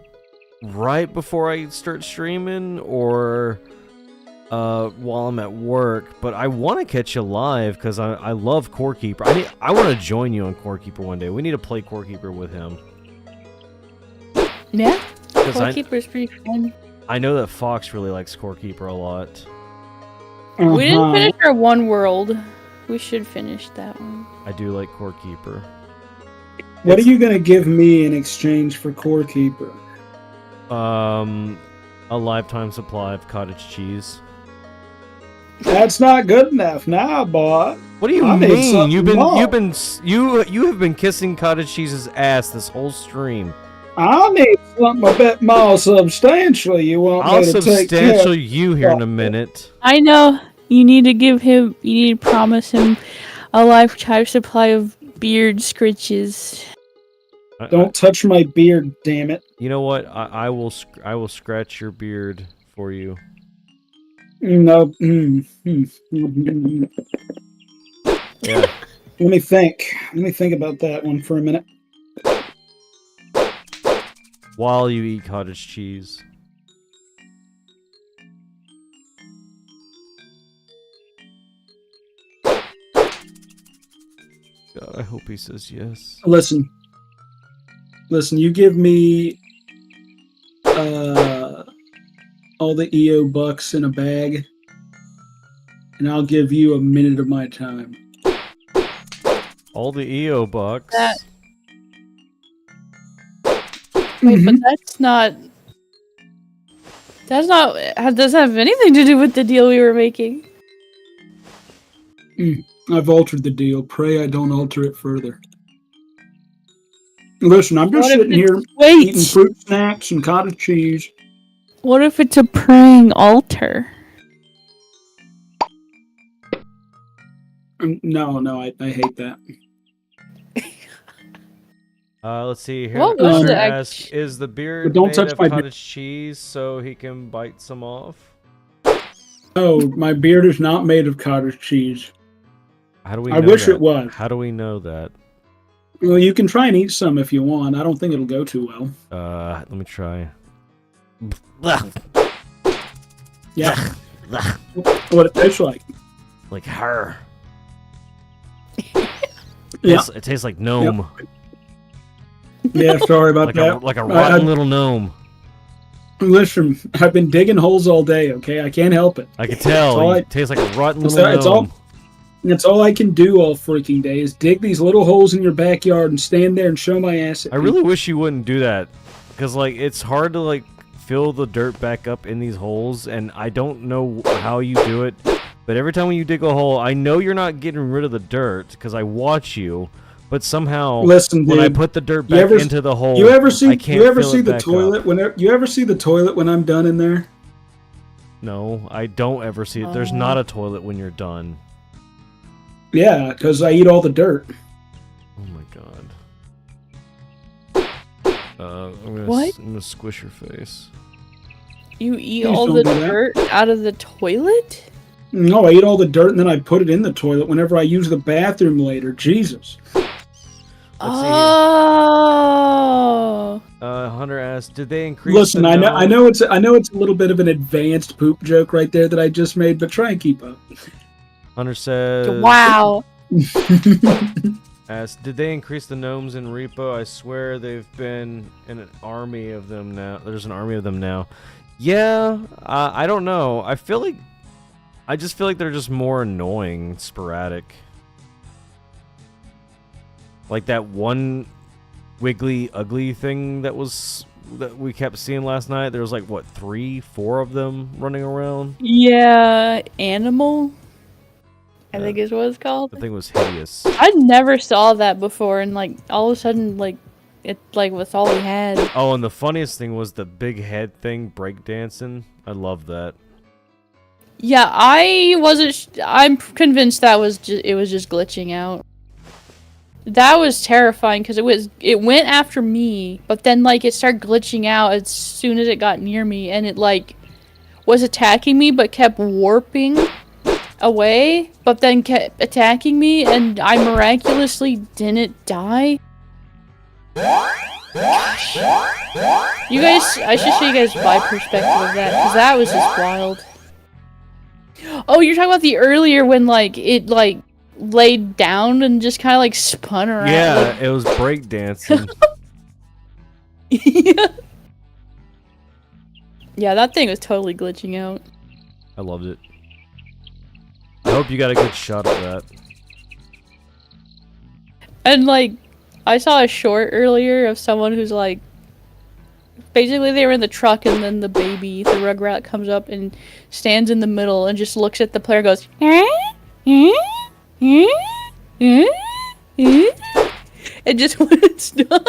right before I start streaming or while I'm at work. But I want to catch you live because I love Core Keeper. I want to join you on Core Keeper one day. We need to play Core Keeper with him. Yeah, 'Cause Goalkeeper's pretty fun. I know that Fox really likes Core Keeper a lot. We didn't Uh-huh. finish our one world. We should finish that one. I do like Core Keeper. What are you gonna give me in exchange for Core Keeper? A lifetime supply of cottage cheese. That's not good enough now, boy. What do you I need mean? something more. You have been kissing cottage cheese's ass this whole stream. I need something a bit more substantial. You want I'll me to take care? substantial you here in a minute. I know. You need to give him. You need to promise him a lifetime supply of beard scritches. Don't touch my beard, damn it. You know what? I will scratch your beard for you. No. Yeah. Let me think. Let me think about that one for a minute. while you eat cottage cheese. God, I hope he says yes. Listen, you give me all the EO bucks in a bag, and I'll give you a minute of my time. All the EO bucks. Wait, but that's not. That doesn't have anything to do with the deal we were making. I've altered the deal. Pray I don't alter it further. Listen, I'm just sitting here eating fruit snacks and cottage cheese. What if it's a praying altar? No, I hate that. Let's see here. What was Hunter the asks, is the beard don't made touch of my cottage cheese so he can bite some off? Oh, my beard is not made of cottage cheese. How do we I know wish that? it was. How do we know that? Well, you can try and eat some if you want. I don't think it'll go too well. Let me try. Yeah. What it tastes like. Like her. Yeah. It tastes like gnome. Yeah, sorry about like that. Like a rotten little gnome. Listen, I've been digging holes all day, okay? I can't help it. I can tell. It tastes like a rotten little gnome. That's all I can do all freaking day is dig these little holes in your backyard and stand there and show my ass at I really wish you wouldn't do that. Because, like, it's hard to, like, fill the dirt back up in these holes, and I don't know how you do it. But every time when you dig a hole, I know you're not getting rid of the dirt, because I watch you. But somehow, listen, dude, when I put the dirt back into the hole, you ever see the the toilet? You ever see the toilet when I'm done in there? No, I don't ever see it. There's not a toilet when you're done. Yeah, because I eat all the dirt. Oh my god. I'm gonna squish your face. You eat all the dirt out of the toilet? No, I eat all the dirt and then I put it in the toilet whenever I use the bathroom later. Jesus. Oh. Hunter asked, did they increase? Listen, I know it's a little bit of an advanced poop joke right there that I just made, but try and keep up. Hunter says, wow. Asked, did they increase the gnomes in Repo? I swear they've been in an army of them now. There's an army of them now. Yeah, I don't know. I just feel like they're just more annoying, sporadic. Like that one wiggly, ugly thing that we kept seeing last night. There was like, what, 3, 4 of them running around? Yeah, animal? I think is what it's called. The thing was hideous. I never saw that before, and like all of a sudden, like it like was all we had. Oh, and the funniest thing was the big head thing breakdancing. I love that. Yeah, I'm convinced that it was just glitching out. That was terrifying because it went after me, but then like it started glitching out as soon as it got near me, and it like was attacking me but kept warping away, but then kept attacking me, and I miraculously didn't die. Gosh. You guys, I should show you guys my perspective of that, because that was just wild. Oh, you're talking about the earlier when like it like laid down and just kind of like spun around. Yeah, like... it was breakdancing. Yeah, that thing was totally glitching out. I loved it. I hope you got a good shot of that. And like, I saw a short earlier of someone who's like, basically they were in the truck and then the Rugrat comes up and stands in the middle and just looks at the player and goes, and just wouldn't stop.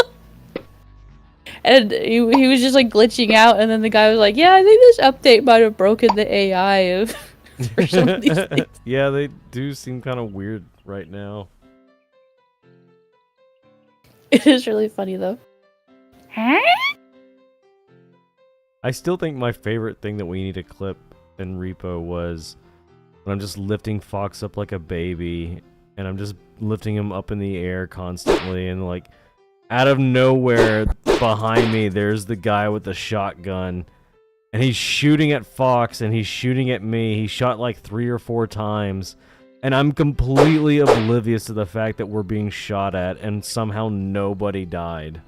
And he was just like glitching out, and then the guy was like, yeah, I think this update might have broken the AI of for some of these things. Yeah, they do seem kind of weird right now. It is really funny though. I still think my favorite thing that we need to clip in Repo was when I'm just lifting Fox up like a baby, and I'm just lifting him up in the air constantly, and like Out of nowhere, behind me, there's the guy with the shotgun. And he's shooting at Fox, and he's shooting at me. He shot like 3 or 4 times. And I'm completely oblivious to the fact that we're being shot at, and somehow nobody died.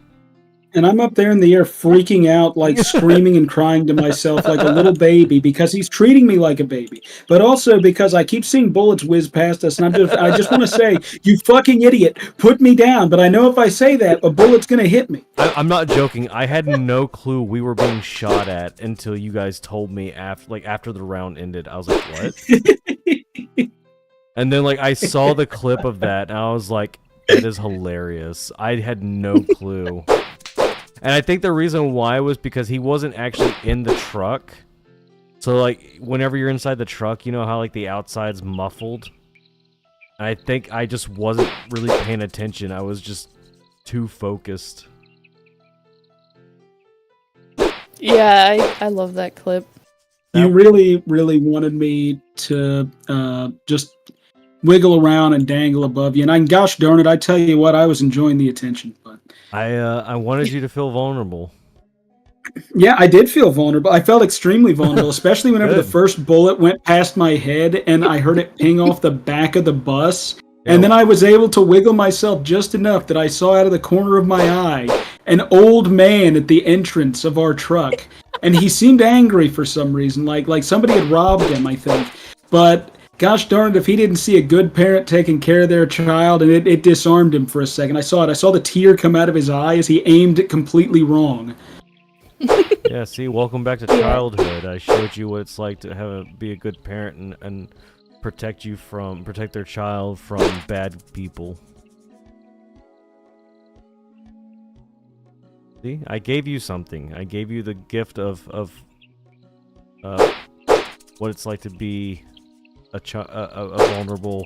And I'm up there in the air freaking out, like screaming and crying to myself like a little baby because he's treating me like a baby. But also because I keep seeing bullets whiz past us, and I just want to say, you fucking idiot, put me down. But I know if I say that, a bullet's going to hit me. I'm not joking. I had no clue we were being shot at until you guys told me after the round ended. I was like, what? And then I saw the clip of that, and I was like, that is hilarious. I had no clue. And I think the reason why was because he wasn't actually in the truck. So, whenever you're inside the truck, you know how, the outside's muffled? And I think I just wasn't really paying attention. I was just too focused. Yeah, I love that clip. You really, really wanted me to just wiggle around and dangle above you. And gosh darn it, I tell you what, I was enjoying the attention. But I wanted you to feel vulnerable. Yeah, I did feel vulnerable. I felt extremely vulnerable, especially whenever the first bullet went past my head and I heard it ping off the back of the bus. And then I was able to wiggle myself just enough that I saw out of the corner of my eye an old man at the entrance of our truck. And he seemed angry for some reason, like somebody had robbed him, I think. But gosh darn it, if he didn't see a good parent taking care of their child, and it disarmed him for a second. I saw it. I saw the tear come out of his eye as he aimed it completely wrong. Yeah, see, welcome back to childhood. I showed you what it's like to be a good parent and protect their child from bad people. See, I gave you something. I gave you the gift of what it's like to be a vulnerable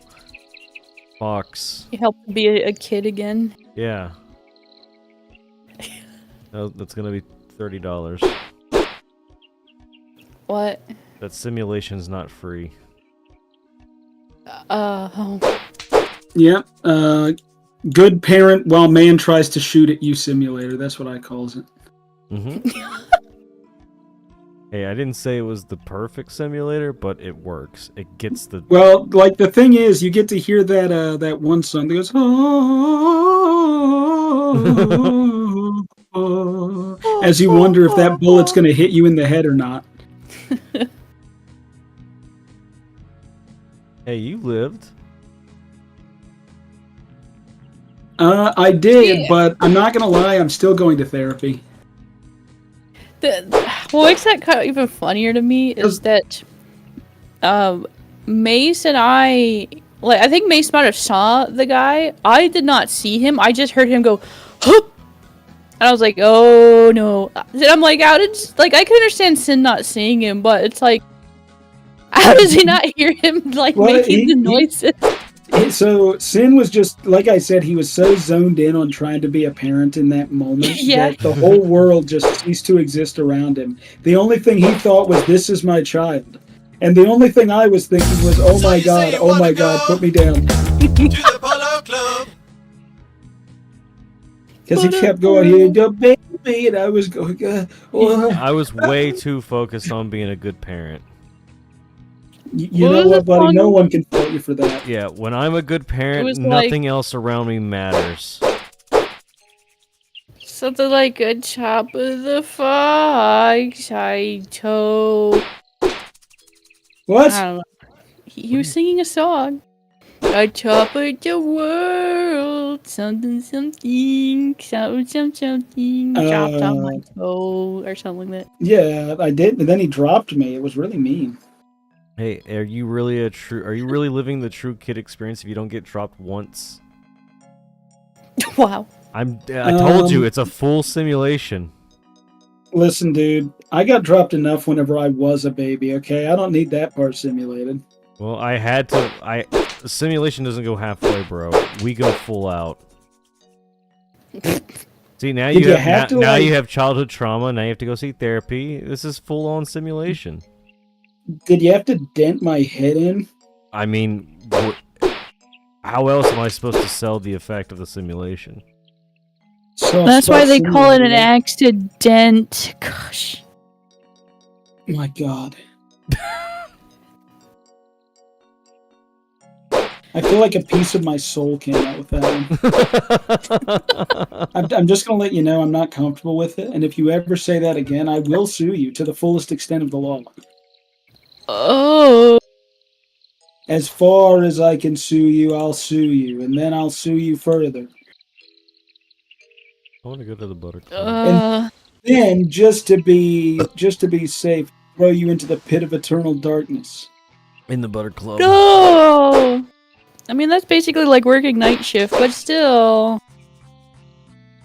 fox. You helped be a kid again. Yeah. That's gonna be $30. What? That simulation's not free. Yep. Good parent while man tries to shoot at you simulator. That's what I calls it. Mm-hmm. Hey, I didn't say it was the perfect simulator, but it works. It gets the... Well, the thing is, you get to hear that one song that goes... as you wonder if that bullet's going to hit you in the head or not. Hey, you lived. I did, but I'm not going to lie, I'm still going to therapy. What makes that kind of even funnier to me is that Mace and I think Mace might have saw the guy. I did not see him. I just heard him go, "Hup!" And I was like, "Oh no!" And I'm like, "How did I can understand Sin not seeing him, but it's like, how does he not hear him making the noises?" So Sin was just, like I said, he was so zoned in on trying to be a parent in that moment that the whole world just ceased to exist around him. The only thing he thought was, this is my child. And the only thing I was thinking was, oh my god, put me down. To the Polo Club. Because he kept going, here, the baby, and I was going, I was way too focused on being a good parent. You know what, buddy? No one can fault you for that. Yeah, when I'm a good parent, nothing else around me matters. Something like a chop of the fox I told. What? I don't know. He was singing a song. I chop of the world, something, something, something, chopped on my toe, or something like that. Yeah, I did, but then he dropped me. It was really mean. Hey, are you really living the true kid experience if you don't get dropped once? Wow. I told you, it's a full simulation. Listen, dude, I got dropped enough whenever I was a baby, okay? I don't need that part simulated. Well, I had to... The simulation doesn't go halfway, bro. We go full out. See, now you have childhood trauma, now you have to go see therapy. This is full-on simulation. Did you have to dent my head in? I mean, how else am I supposed to sell the effect of the simulation? Soft That's why spot they call it an simulator. accident. Gosh. My God. I feel like a piece of my soul came out with that one. I'm just going to let you know I'm not comfortable with it, and if you ever say that again, I will sue you to the fullest extent of the law. Oh. As far as I can sue you, I'll sue you, and then I'll sue you further. I want to go to the butter club. Uh. Then, just to be safe, throw you into the pit of eternal darkness. In the butter club. No. I mean, that's basically like working night shift, but still.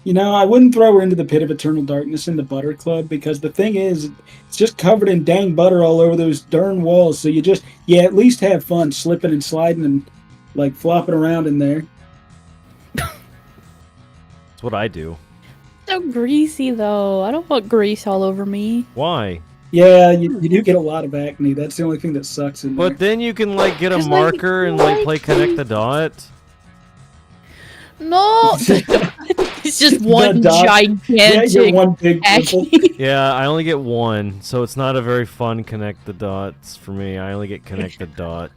You know, I wouldn't throw her into the pit of eternal darkness in the butter club, because the thing is, it's just covered in dang butter all over those darn walls, so you at least have fun slipping and sliding and, like, flopping around in there. That's what I do. So greasy, though. I don't want grease all over me. Why? Yeah, you do get a lot of acne. That's the only thing that sucks in there. But then you can, like, get a 'Cause, like, marker and, like, play connect the dot. No. It's just one dot. gigantic Yeah, you get one big pimple. acne. Yeah, I only get one, so it's not a very fun connect the dots for me. I only get connect the dot.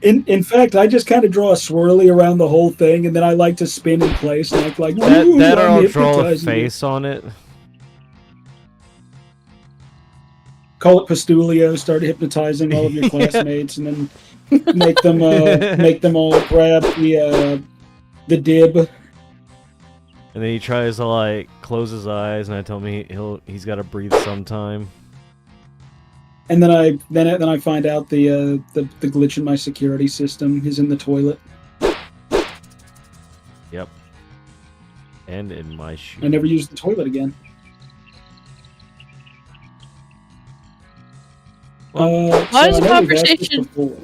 In fact, I just kind of draw a swirly around the whole thing, and then I like to spin in place and act like, That "Ooh, or I'm I'll draw a hypnotizing you." face on it. Call it Pastulio, start hypnotizing all of your classmates, and then make them all grab the dib. And then he tries to, like, close his eyes, and I tell him he's got to breathe sometime. And then I find out the glitch in my security system is in the toilet. Yep. And in my shoe. I never used the toilet again. Why I is the know we've asked this conversation- before.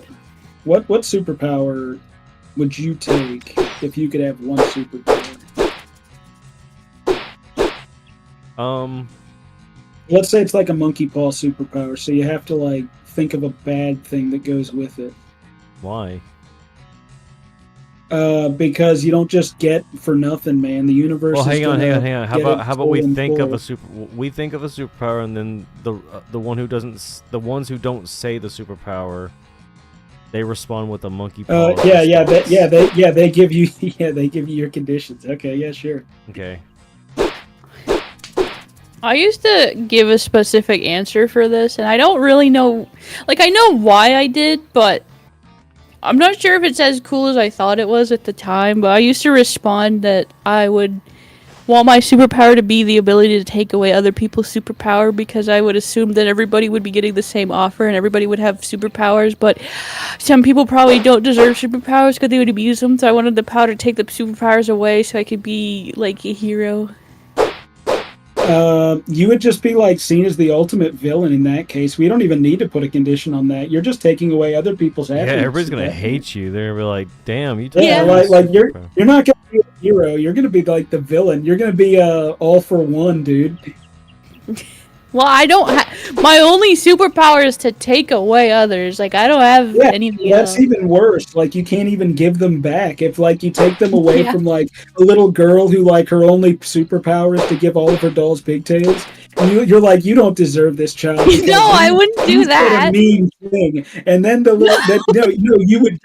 What superpower would you take if you could have one superpower? Let's say it's like a monkey paw superpower, so you have to, like, think of a bad thing that goes with it. Why? Because you don't just get for nothing, man. The universe. Well, is hang on. gonna How get about its we full think of a employ. we think of a superpower, and then the ones who don't say the superpower, they respond with a monkey paw. They give you they give you your conditions. Okay, yeah, sure. Okay. I used to give a specific answer for this, and I don't really know. Like, I know why I did, but I'm not sure if it's as cool as I thought it was at the time. But I used to respond that I would want my superpower to be the ability to take away other people's superpower, because I would assume that everybody would be getting the same offer and everybody would have superpowers, but some people probably don't deserve superpowers because they would abuse them. So I wanted the power to take the superpowers away so I could be like a hero. You would just be like seen as the ultimate villain in that case. We don't even need to put a condition on that. You're just taking away other people's Yeah, happiness. everybody's gonna hate you. They're gonna be like, "Damn, you took Yeah, this like you're superpower." not gonna be a hero. You're gonna be like the villain. You're gonna be all for one, dude. Well, I don't my only superpower is to take away others. Like, I don't have Yeah, anything that's else. even worse. Like, you can't even give them back. If, like, you take them away Yeah. from, like, a little girl who, like, her only superpower is to give all of her dolls pigtails, and you're like, you don't deserve this child. because No, I you- wouldn't do you said that. A mean thing. And then the little, you would.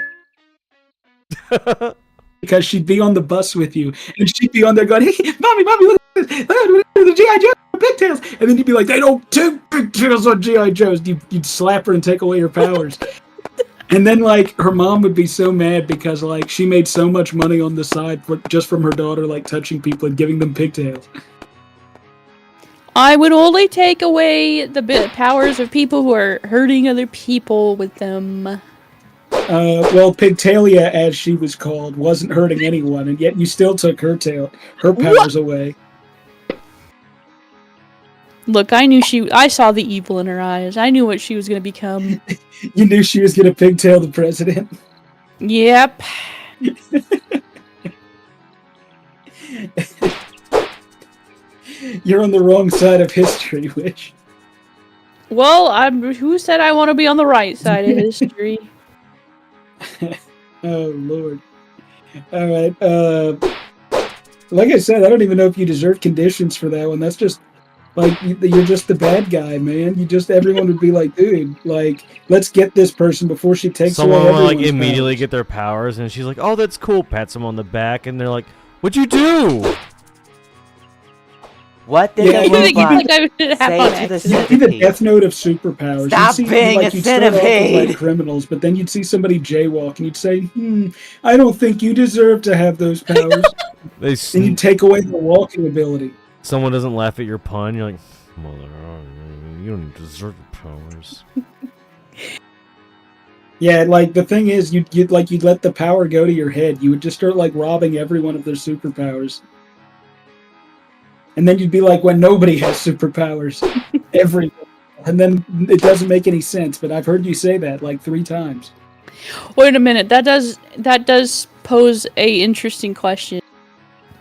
Because she'd be on the bus with you, and she'd be on there going, "Hey, mommy, look at this! Look at the GI Joe pigtails!" And then you'd be like, "They don't take pigtails on GI Joes." You'd slap her and take away her powers. And then, like, her mom would be so mad because, like, she made so much money on the side just from her daughter, like, touching people and giving them pigtails. I would only take away the powers of people who are hurting other people with them. Well, Pigtalia, as she was called, wasn't hurting anyone, and yet you still took her powers away. Look, I saw the evil in her eyes. I knew what she was going to become. You knew she was gonna pigtail the president. Yep. You're on the wrong side of history, Witch. Well, who said I want to be on the right side of history? Oh, Lord. Alright, Like I said, I don't even know if you deserve conditions for that one. That's just like you're just the bad guy, man. Everyone would be like, dude, like let's get this person before she takes Someone away will like everyone's immediately powers. get their powers, and she's like, "Oh, that's cool." Pats them on the back, and they're like, "What'd you do?" What did Yeah, the you- robot like I would have say on to the accident. You'd see the centipede? Death Note of superpowers. Stop you'd see, being like, a you'd start off with, centipede. like criminals, but then you'd see somebody jaywalk, and you'd say, I don't think you deserve to have those powers. They And you'd take away the walking ability. Someone doesn't laugh at your pun, you're like, "Mother, you don't deserve your powers." Yeah, like the thing is, you'd let the power go to your head. You would just start like robbing everyone of their superpowers, and then you'd be like, when nobody has superpowers, everyone, and then it doesn't make any sense. But I've heard you say that like 3 times. Wait a minute. That does pose a interesting question.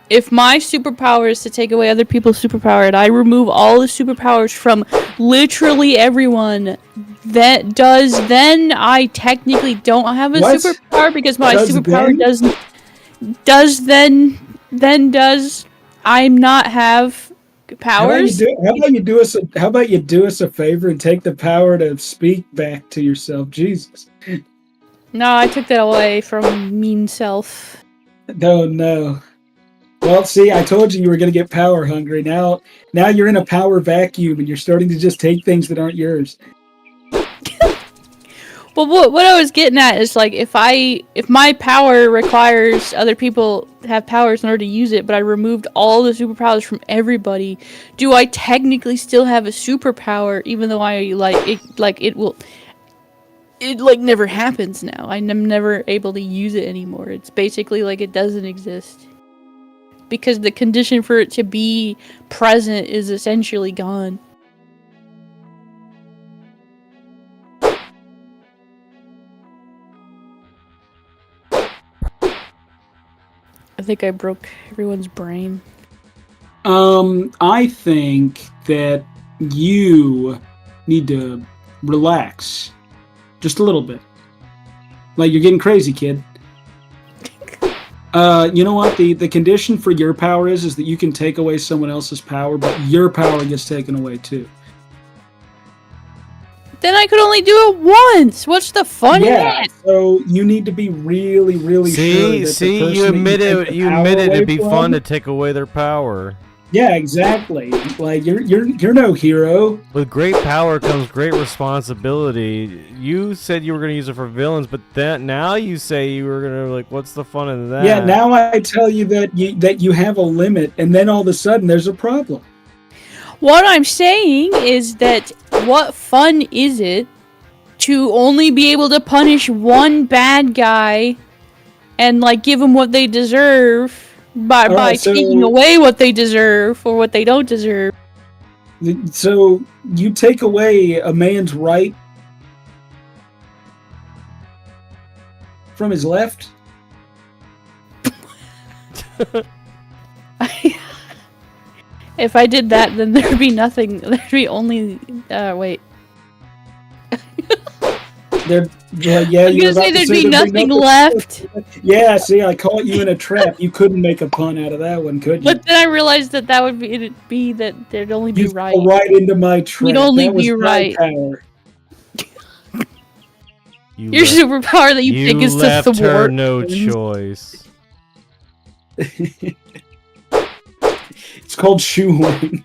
If my superpower is to take away other people's superpower, and I remove all the superpowers from literally everyone, then I technically don't have a What? superpower because my Does superpower then? does I'm not have powers? How about you do us a favor and take the power to speak back to yourself, Jesus? No, I took that away from mean self. No. Well, see, I told you were going to get power hungry. Now you're in a power vacuum, and you're starting to just take things that aren't yours. Well, what I was getting at is like if my power requires other people to have powers in order to use it, but I removed all the superpowers from everybody, do I technically still have a superpower even though it never happens now? I'm never able to use it anymore. It's basically like it doesn't exist. Because the condition for it to be present is essentially gone. I think I broke everyone's brain. I think that you need to relax just a little bit. Like, you're getting crazy, kid. You know what? The condition for your power is that you can take away someone else's power, but your power gets taken away too. Then I could only do it once. What's the fun in that? So you need to be really, really sure that the person You that take admitted the power it'd away be from- fun to take away their power. Yeah, exactly. Like you're no hero. With great power comes great responsibility. You said you were going to use it for villains, but now you say you were going to, like, what's the fun in that? Yeah, now I tell you that you have a limit, and then all of a sudden there's a problem. What I'm saying is that what fun is it to only be able to punish one bad guy and like give them what they deserve by taking away what they deserve or what they don't deserve? So you take away a man's right from his left? If I did that, then there'd be nothing. There'd be only. Wait. Yeah, I was gonna say there'd be nothing left. Yeah, see, I caught you in a trap. You couldn't make a pun out of that one, could you? But then I realized that would be that there'd only be You right. fell right into my trap. You'd only That was be my right. power. Your superpower that you think is to left her thwart no things. choice. It's called shoehorning.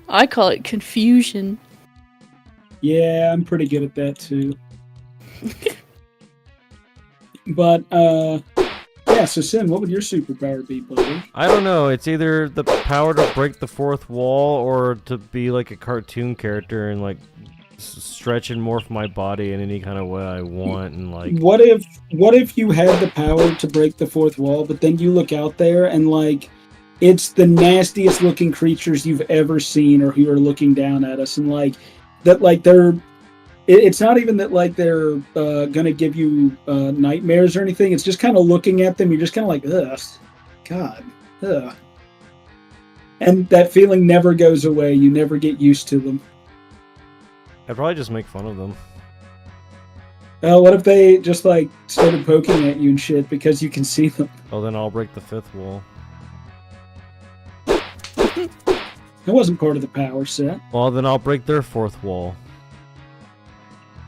I call it confusion. Yeah, I'm pretty good at that too. But yeah. So Sin, what would your superpower be, buddy? I don't know. It's either the power to break the fourth wall or to be like a cartoon character and like stretch and morph my body in any kind of way I want and like. What if you had the power to break the fourth wall, but then you look out there and like it's the nastiest looking creatures you've ever seen or who are looking down at us and like that like they're it's not even that like they're gonna give you nightmares or anything. It's just kind of looking at them, you're just kind of like, ugh, God, ugh. And that feeling never goes away. You never get used to them. I'd probably just make fun of them. What if they just like started poking at you and shit because you can see them? Oh, then I'll break the 5th wall. That wasn't part of the power set. Well, then I'll break their 4th wall.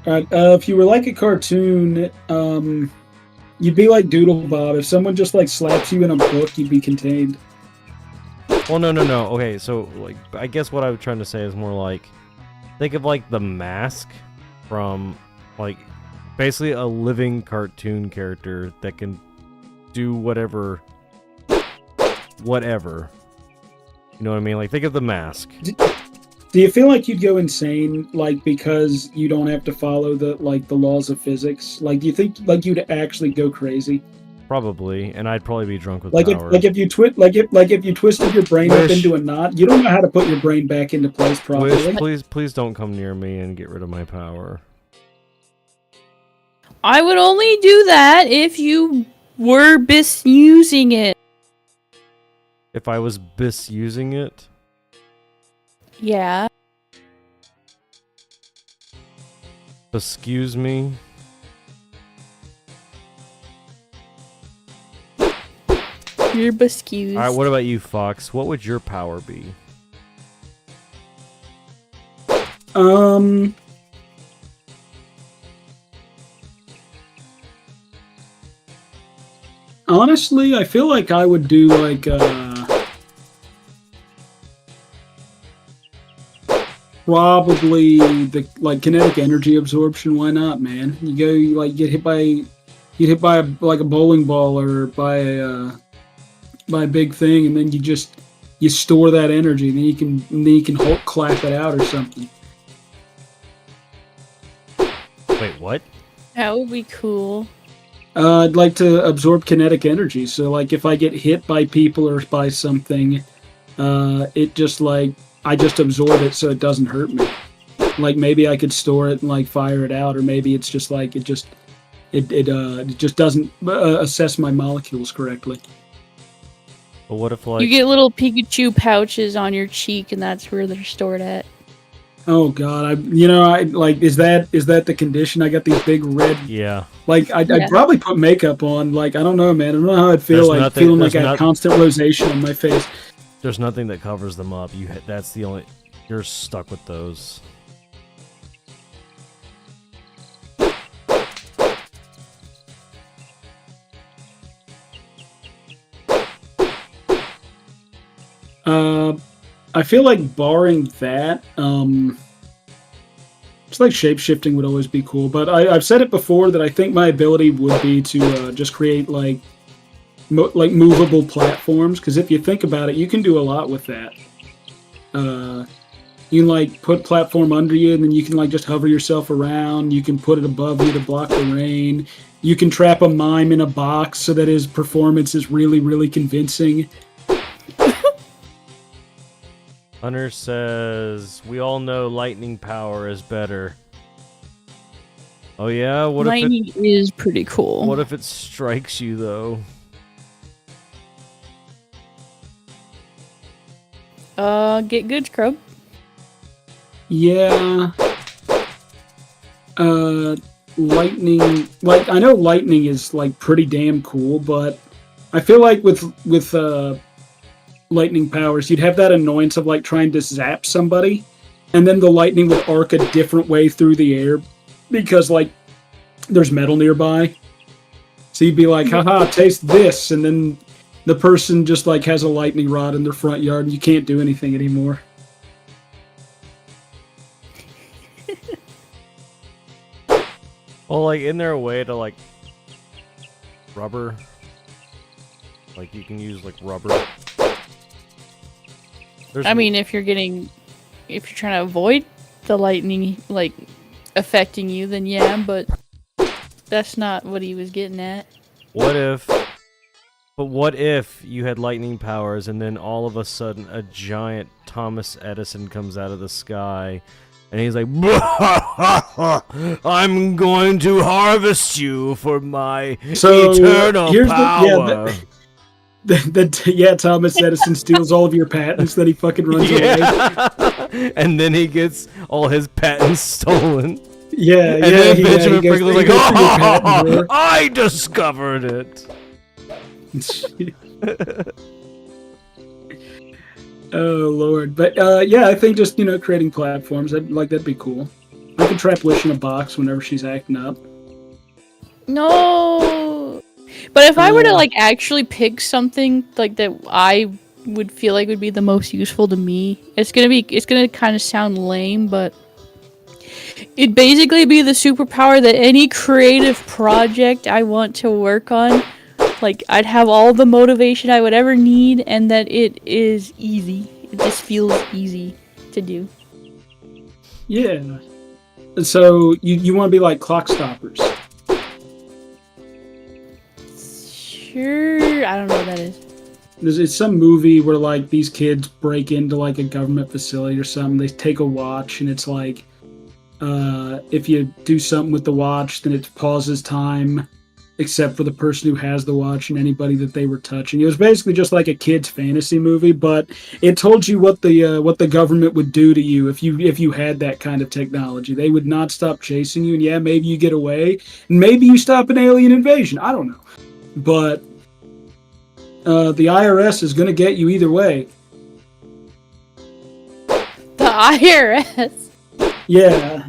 Alright, if you were like a cartoon, you'd be like Doodle Bob. If someone just like slaps you in a book, you'd be contained. Well, no. Okay, so like, I guess what I was trying to say is more like, think of like the Mask from like basically a living cartoon character that can do whatever. You know what I mean? Like, think of the Mask. Do you feel like you'd go insane, like because you don't have to follow the laws of physics? Like, do you think like you'd actually go crazy? Probably, and I'd probably be drunk with Like power. if you twisted your brain up into a knot, you don't know how to put your brain back into place properly. Please don't come near me and get rid of my power. I would only do that if you were misusing it. If I was misusing it? Yeah. Excuse me? You're bescused. Alright, what about you, Fox? What would your power be? Honestly, I feel like I would do like probably the kinetic energy absorption. Why not, man? You like get hit by like a bowling ball or by a big thing, and then you store that energy, and then you can Hulk clap it out or something. Wait, what? That would be cool. I'd like to absorb kinetic energy, so like if I get hit by people or by something, it just like I just absorb it so it doesn't hurt me. Like maybe I could store it and like fire it out, or maybe it's just like it just doesn't assess my molecules correctly. But what if like You get little Pikachu pouches on your cheek, and that's where they're stored at. Oh God, I like is that the condition? I got these big red. Yeah. Like I'd probably put makeup on. Like I don't know, man. I don't know how I'd feel There's like nothing- feeling like there's I had not- constant rosacea on my face. There's nothing that covers them up. That's the only. You're stuck with those. I feel like barring that, it's like shape-shifting would always be cool. But I've said it before that I think my ability would be to just create like movable platforms. Because if you think about it, you can do a lot with that. You can like put platform under you, and then you can like just hover yourself around. You can put it above you to block the rain. You can trap a mime in a box so that his performance is really, really convincing. Hunter says, we all know lightning power is better. Oh yeah? What Lightning if is pretty cool. What if it strikes you though? Get good, Scrub. Yeah. Lightning, like I know lightning is like pretty damn cool, but I feel like with lightning powers, you'd have that annoyance of like trying to zap somebody, and then the lightning would arc a different way through the air because like there's metal nearby. So you'd be like, haha, taste this, and then the person just like has a lightning rod in their front yard and you can't do anything anymore. Well, like, isn't there a way to like rubber? Like you can use like rubber. I mean, if you're trying to avoid the lightning like affecting you, then yeah, but that's not what he was getting at. What if you had lightning powers and then all of a sudden a giant Thomas Edison comes out of the sky and he's like, I'm going to harvest you for my eternal power. Thomas Edison steals all of your patents, then he fucking runs away. And then he gets all his patents stolen. Yeah, And yeah. then he Benjamin goes- Franklin's he like, goes through your patent drawer. I discovered it. Oh Lord, but yeah, I think just creating platforms that'd be cool. I could trap Wish in a box whenever she's acting up. No. But if I were to like actually pick something like that, I would feel like would be the most useful to me. It's gonna kind of sound lame, but it'd basically be the superpower that any creative project I want to work on, like I'd have all the motivation I would ever need, and that it is easy. It just feels easy to do. Yeah. So you want to be like Clock Stoppers? Sure, I don't know what that is. It's some movie where like these kids break into like a government facility or something. They take a watch and it's like, if you do something with the watch, then it pauses time, except for the person who has the watch and anybody that they were touching. It was basically just like a kid's fantasy movie, but it told you what the government would do to you if you had that kind of technology. They would not stop chasing you, and yeah, maybe you get away, and maybe you stop an alien invasion. I don't know, but the IRS is going to get you either way. The IRS. Yeah.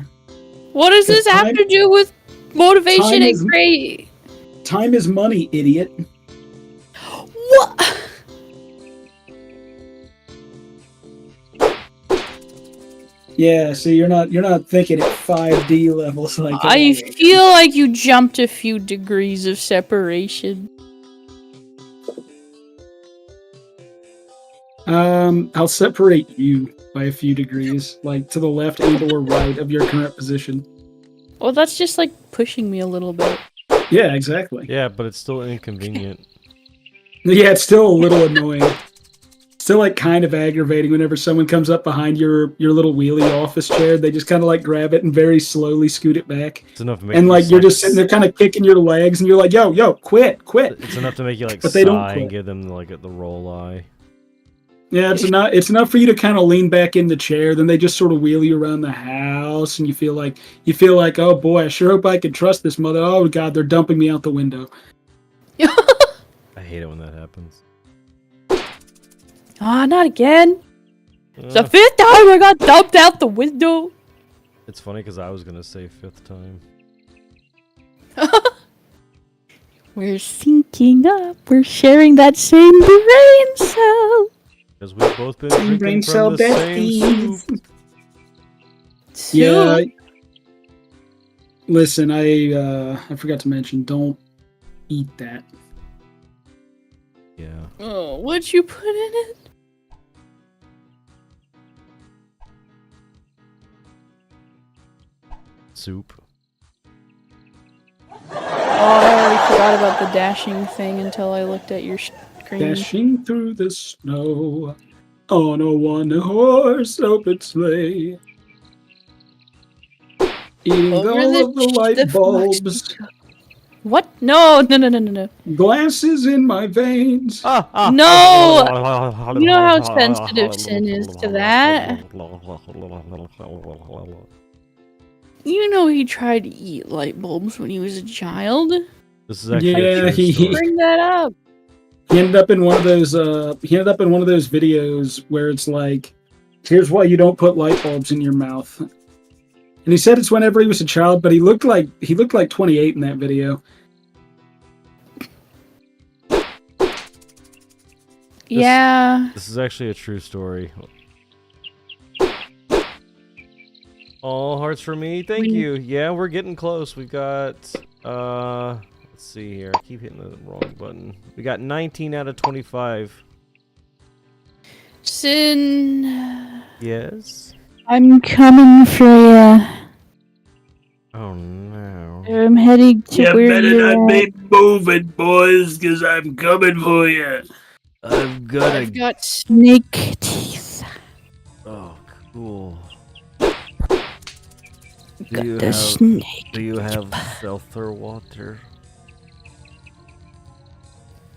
What does this have to do with motivation and great? Time is money, idiot. What? Yeah, see, you're not thinking at 5D levels like I feel like you jumped a few degrees of separation. I'll separate you by a few degrees, like to the left and or right of your current position. Well, that's just like pushing me a little bit. Yeah, exactly. Yeah, but it's still inconvenient. Yeah, it's still a little annoying. Still like kind of aggravating whenever someone comes up behind your little wheelie office chair. They just kind of like grab it and very slowly scoot it back. It's enough to make and you like you're just sitting there kind of kicking your legs and you're like, yo, quit. It's enough to make you like But they don't sigh and quit. give them like the roll eye. Yeah, it's enough for you to kind of lean back in the chair. Then they just sort of wheel you around the house, and you feel like, oh boy, I sure hope I can trust this mother. Oh god, they're dumping me out the window. I hate it when that happens. Ah, not again. It's the 5th time I got dumped out the window. It's funny because I was gonna say 5th time. We're syncing up. We're sharing that same brain cell. Because we've both been drinking from the same soup. Yeah. Listen, I forgot to mention, don't eat that. Yeah. Oh, what'd you put in it? Soup. Oh, I already forgot about the dashing thing until I looked at your screen. Dashing through the snow on a one-horse open sleigh, eating Over all the of the light bulbs. What? No. Glasses in my veins. No! You know how sensitive Sin is to that? You know he tried to eat light bulbs when he was a child. This is actually a true story. Bring that up. He ended up in one of those. Videos where it's like, "Here's why you don't put light bulbs in your mouth." And he said it's whenever he was a child, but he looked like 28 in that video. Yeah. This is actually a true story. All hearts for me, thank you. Yeah, we're getting close. We've got, let's see here. I keep hitting the wrong button. We got 19 out of 25. Sin. Yes. I'm coming for you. Oh no. I'm heading to where you're at. moving, boys, because I'm coming for you. I've got I've got snake teeth. Oh, cool. Got the snake. Do you have seltzer water?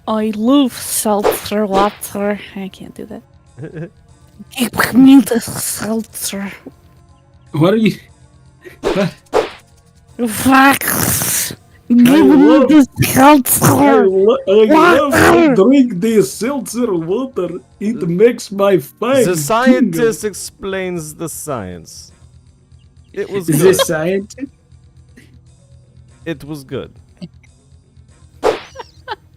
I love seltzer water. I can't do that. Give me the seltzer. What are you? Fox. I love to drink this seltzer water. It makes my face The scientist explains the science. It was Is good. this scientist? It was good.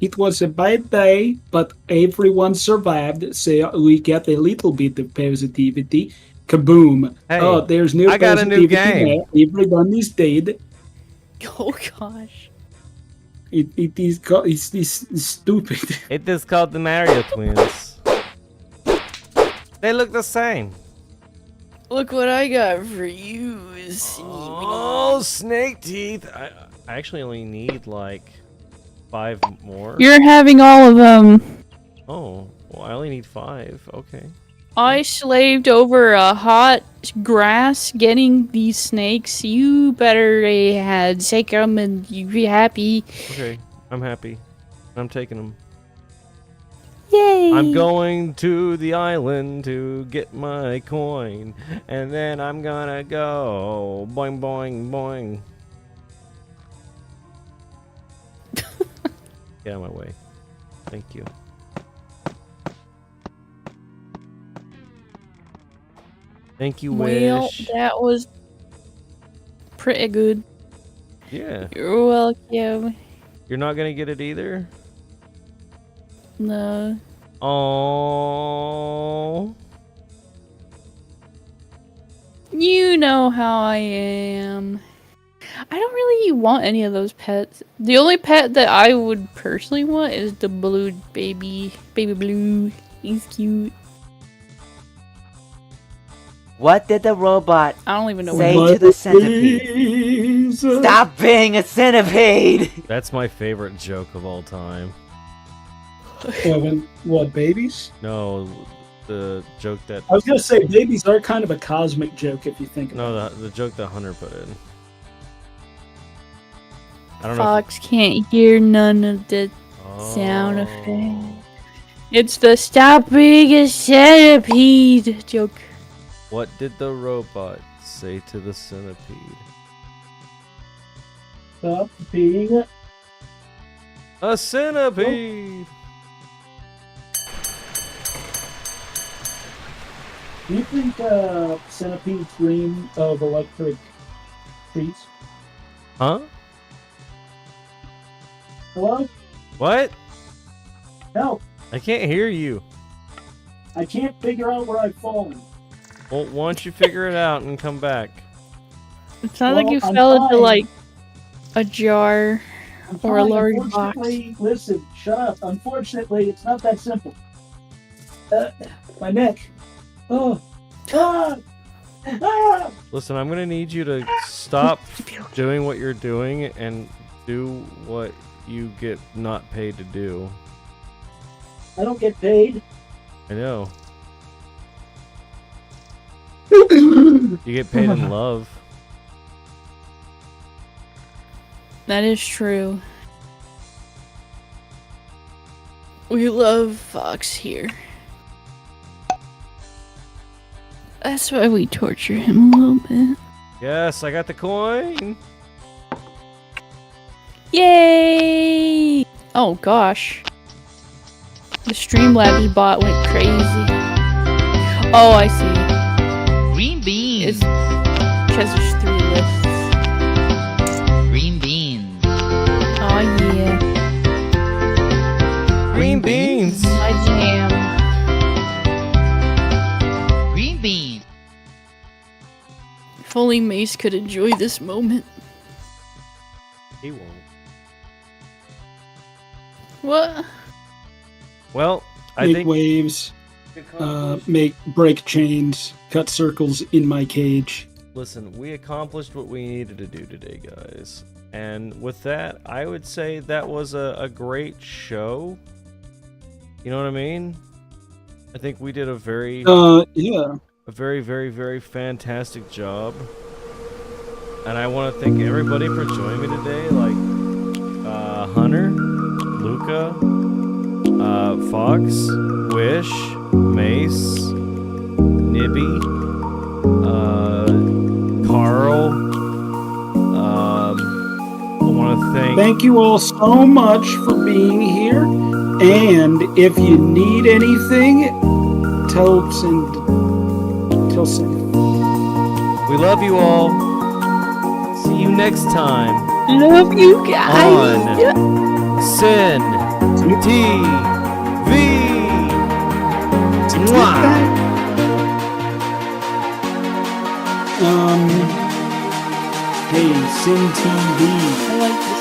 It was a bad day, but everyone survived, so we get a little bit of positivity. Kaboom. Hey, oh, there's no I got a new positivity game. now. Everyone is dead. Oh gosh. It's stupid. It is called the Mario Twins. They look the same. Look what I got for you. Oh, snake teeth. I actually only need like 5 more. You're having all of them. Oh, well, I only need 5. Okay. I slaved over a hot grass getting these snakes. You better had take them and you be happy. Okay, I'm happy. I'm taking them. Yay! I'm going to the island to get my coin, and then I'm gonna go boing boing boing. Get out of my way. Thank you. Thank you, Well, Wish. that was pretty good. Yeah. You're welcome. You're not gonna get it either? No. Oh. You know how I am. I don't really want any of those pets. The only pet that I would personally want is the blue baby. Baby blue. He's cute. What did the robot I don't even know say what. to the centipede? Stop being a centipede! That's my favorite joke of all time. What, babies? No, the joke that... I was gonna say babies are kind of a cosmic joke if you think about No, the joke that Hunter put in. I don't know. Fox can't hear none of the sound Oh. effects. It's the stop being a centipede joke. What did the robot say to the centipede? Stop being A centipede! Do you think centipedes dream of electric sheets? Huh? Hello? What? Help! I can't hear you. I can't figure out where I've fallen. Well, why don't you figure it out and come back? It sounds like Well, you I'm fell into fine. like a jar or a Fine, large box. unfortunately, listen, shut up. Unfortunately, it's not that simple. My neck. Oh. Ah! Ah! Listen, I'm gonna need you to stop doing what you're doing and do what you get not paid to do. I don't get paid. I know. You get paid in love. That is true. We love Fox here. That's why we torture him a little bit. Yes, I got the coin. Yay! Oh gosh. The Streamlabs bot went crazy. Oh, I see. Green beans. It's because there's 3 lists. Green beans. Oh yeah. Green beans. My jam. Green beans. If only Mace could enjoy this moment. He won't. What? Well, I Make think waves, break chains, cut circles in my cage. Listen, we accomplished what we needed to do today, guys. And with that, I would say that was a great show. You know what I mean? I think we did a very, Yeah. a very, very, very fantastic job. And I want to thank everybody for joining me today, like Hunter, Luca, Fox, Wish, Mace, Nibby, Carl, thank you all so much for being here. And if you need anything, tell Siin. We love you all. See you next time Love you guys. on SiinTV. Mwah. Hey, SiinTV. I like this